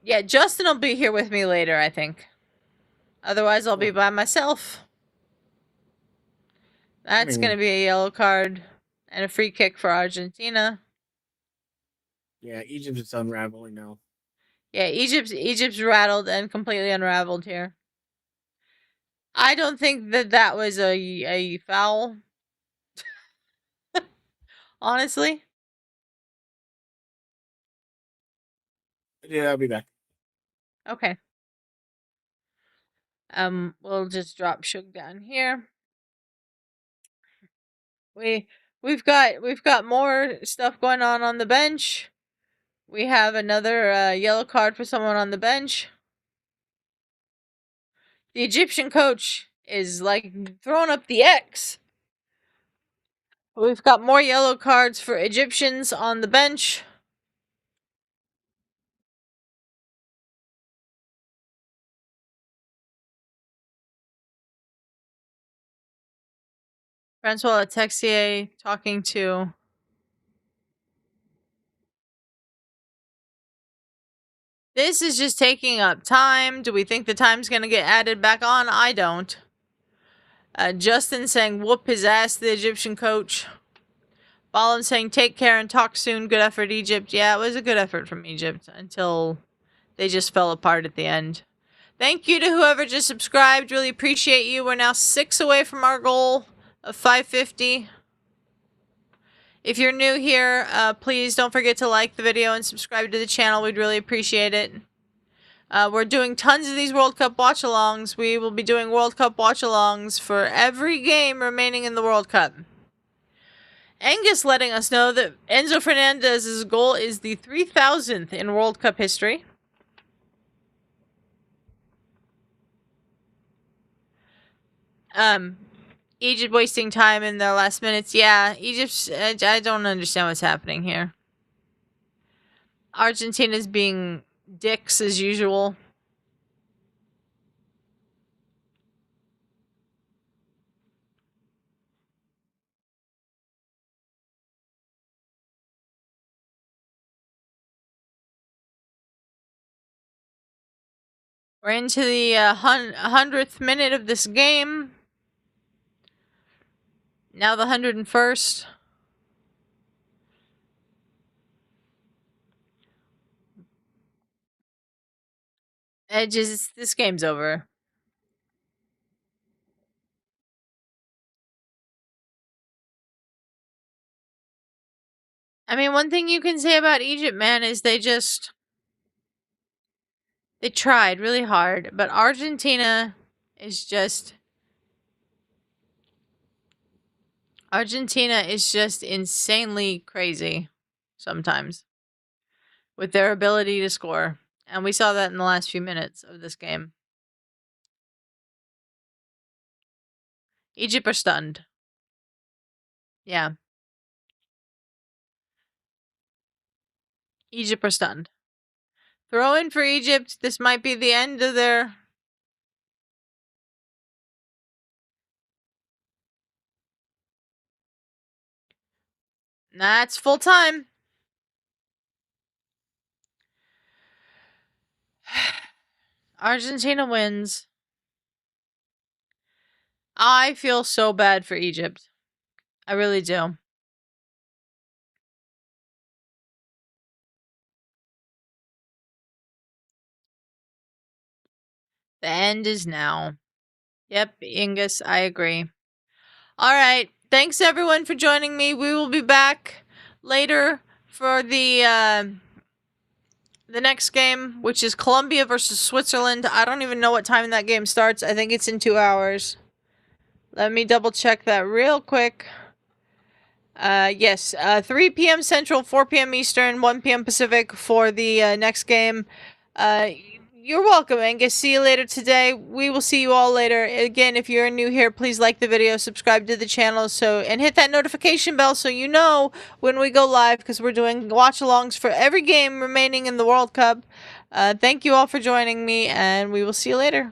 Yeah, Justin will be here with me later, I think. Otherwise, I'll be by myself. That's gonna be a yellow card and a free kick for Argentina. Yeah, Egypt is unraveling now. Yeah, Egypt's rattled and completely unraveled here. I don't think that was a foul. Honestly. Yeah, I'll be back. Okay. We'll just drop Shug down here. We've got more stuff going on the bench. We have another yellow card for someone on the bench. The Egyptian coach is like throwing up the X. We've got more yellow cards for Egyptians on the bench. Francois Texier talking to this is just taking up time. Do we think the time's going to get added back on? I don't. Justin saying, whoop his ass, the Egyptian coach. Ballin saying, take care and talk soon. Good effort, Egypt. Yeah, it was a good effort from Egypt until they just fell apart at the end. Thank you to whoever just subscribed. Really appreciate you. We're now 6 away from our goal of 550. If you're new here, please don't forget to like the video and subscribe to the channel. We'd really appreciate it. We're doing tons of these World Cup watch-alongs. We will be doing World Cup watch-alongs for every game remaining in the World Cup. Angus letting us know that Enzo Fernandez's goal is the 3,000th in World Cup history. Egypt wasting time in their last minutes. Yeah, Egypt's... I don't understand what's happening here. Argentina's being dicks as usual. We're into the 100th minute of this game. Now the 101st. This game's over. I mean, one thing you can say about Egypt, man, is they tried really hard, but Argentina is just insanely crazy sometimes with their ability to score. And we saw that in the last few minutes of this game. Egypt are stunned. Yeah. Egypt are stunned. Throw in for Egypt. This might be the end of their... That's full time. Argentina wins. I feel so bad for Egypt. I really do. The end is now. Yep, Ingus, I agree. All right. Thanks everyone for joining me. We will be back later for the next game, which is Colombia versus Switzerland. I don't even know what time that game starts. I think it's in 2 hours. Let me double check that real quick. Yes, 3 p.m. Central, 4 p.m. Eastern, 1 p.m. Pacific for the next game. You're welcome, Angus. See you later today. We will see you all later. Again, if you're new here, please like the video, subscribe to the channel, and hit that notification bell so you know when we go live, because we're doing watch-alongs for every game remaining in the World Cup. Thank you all for joining me, and we will see you later.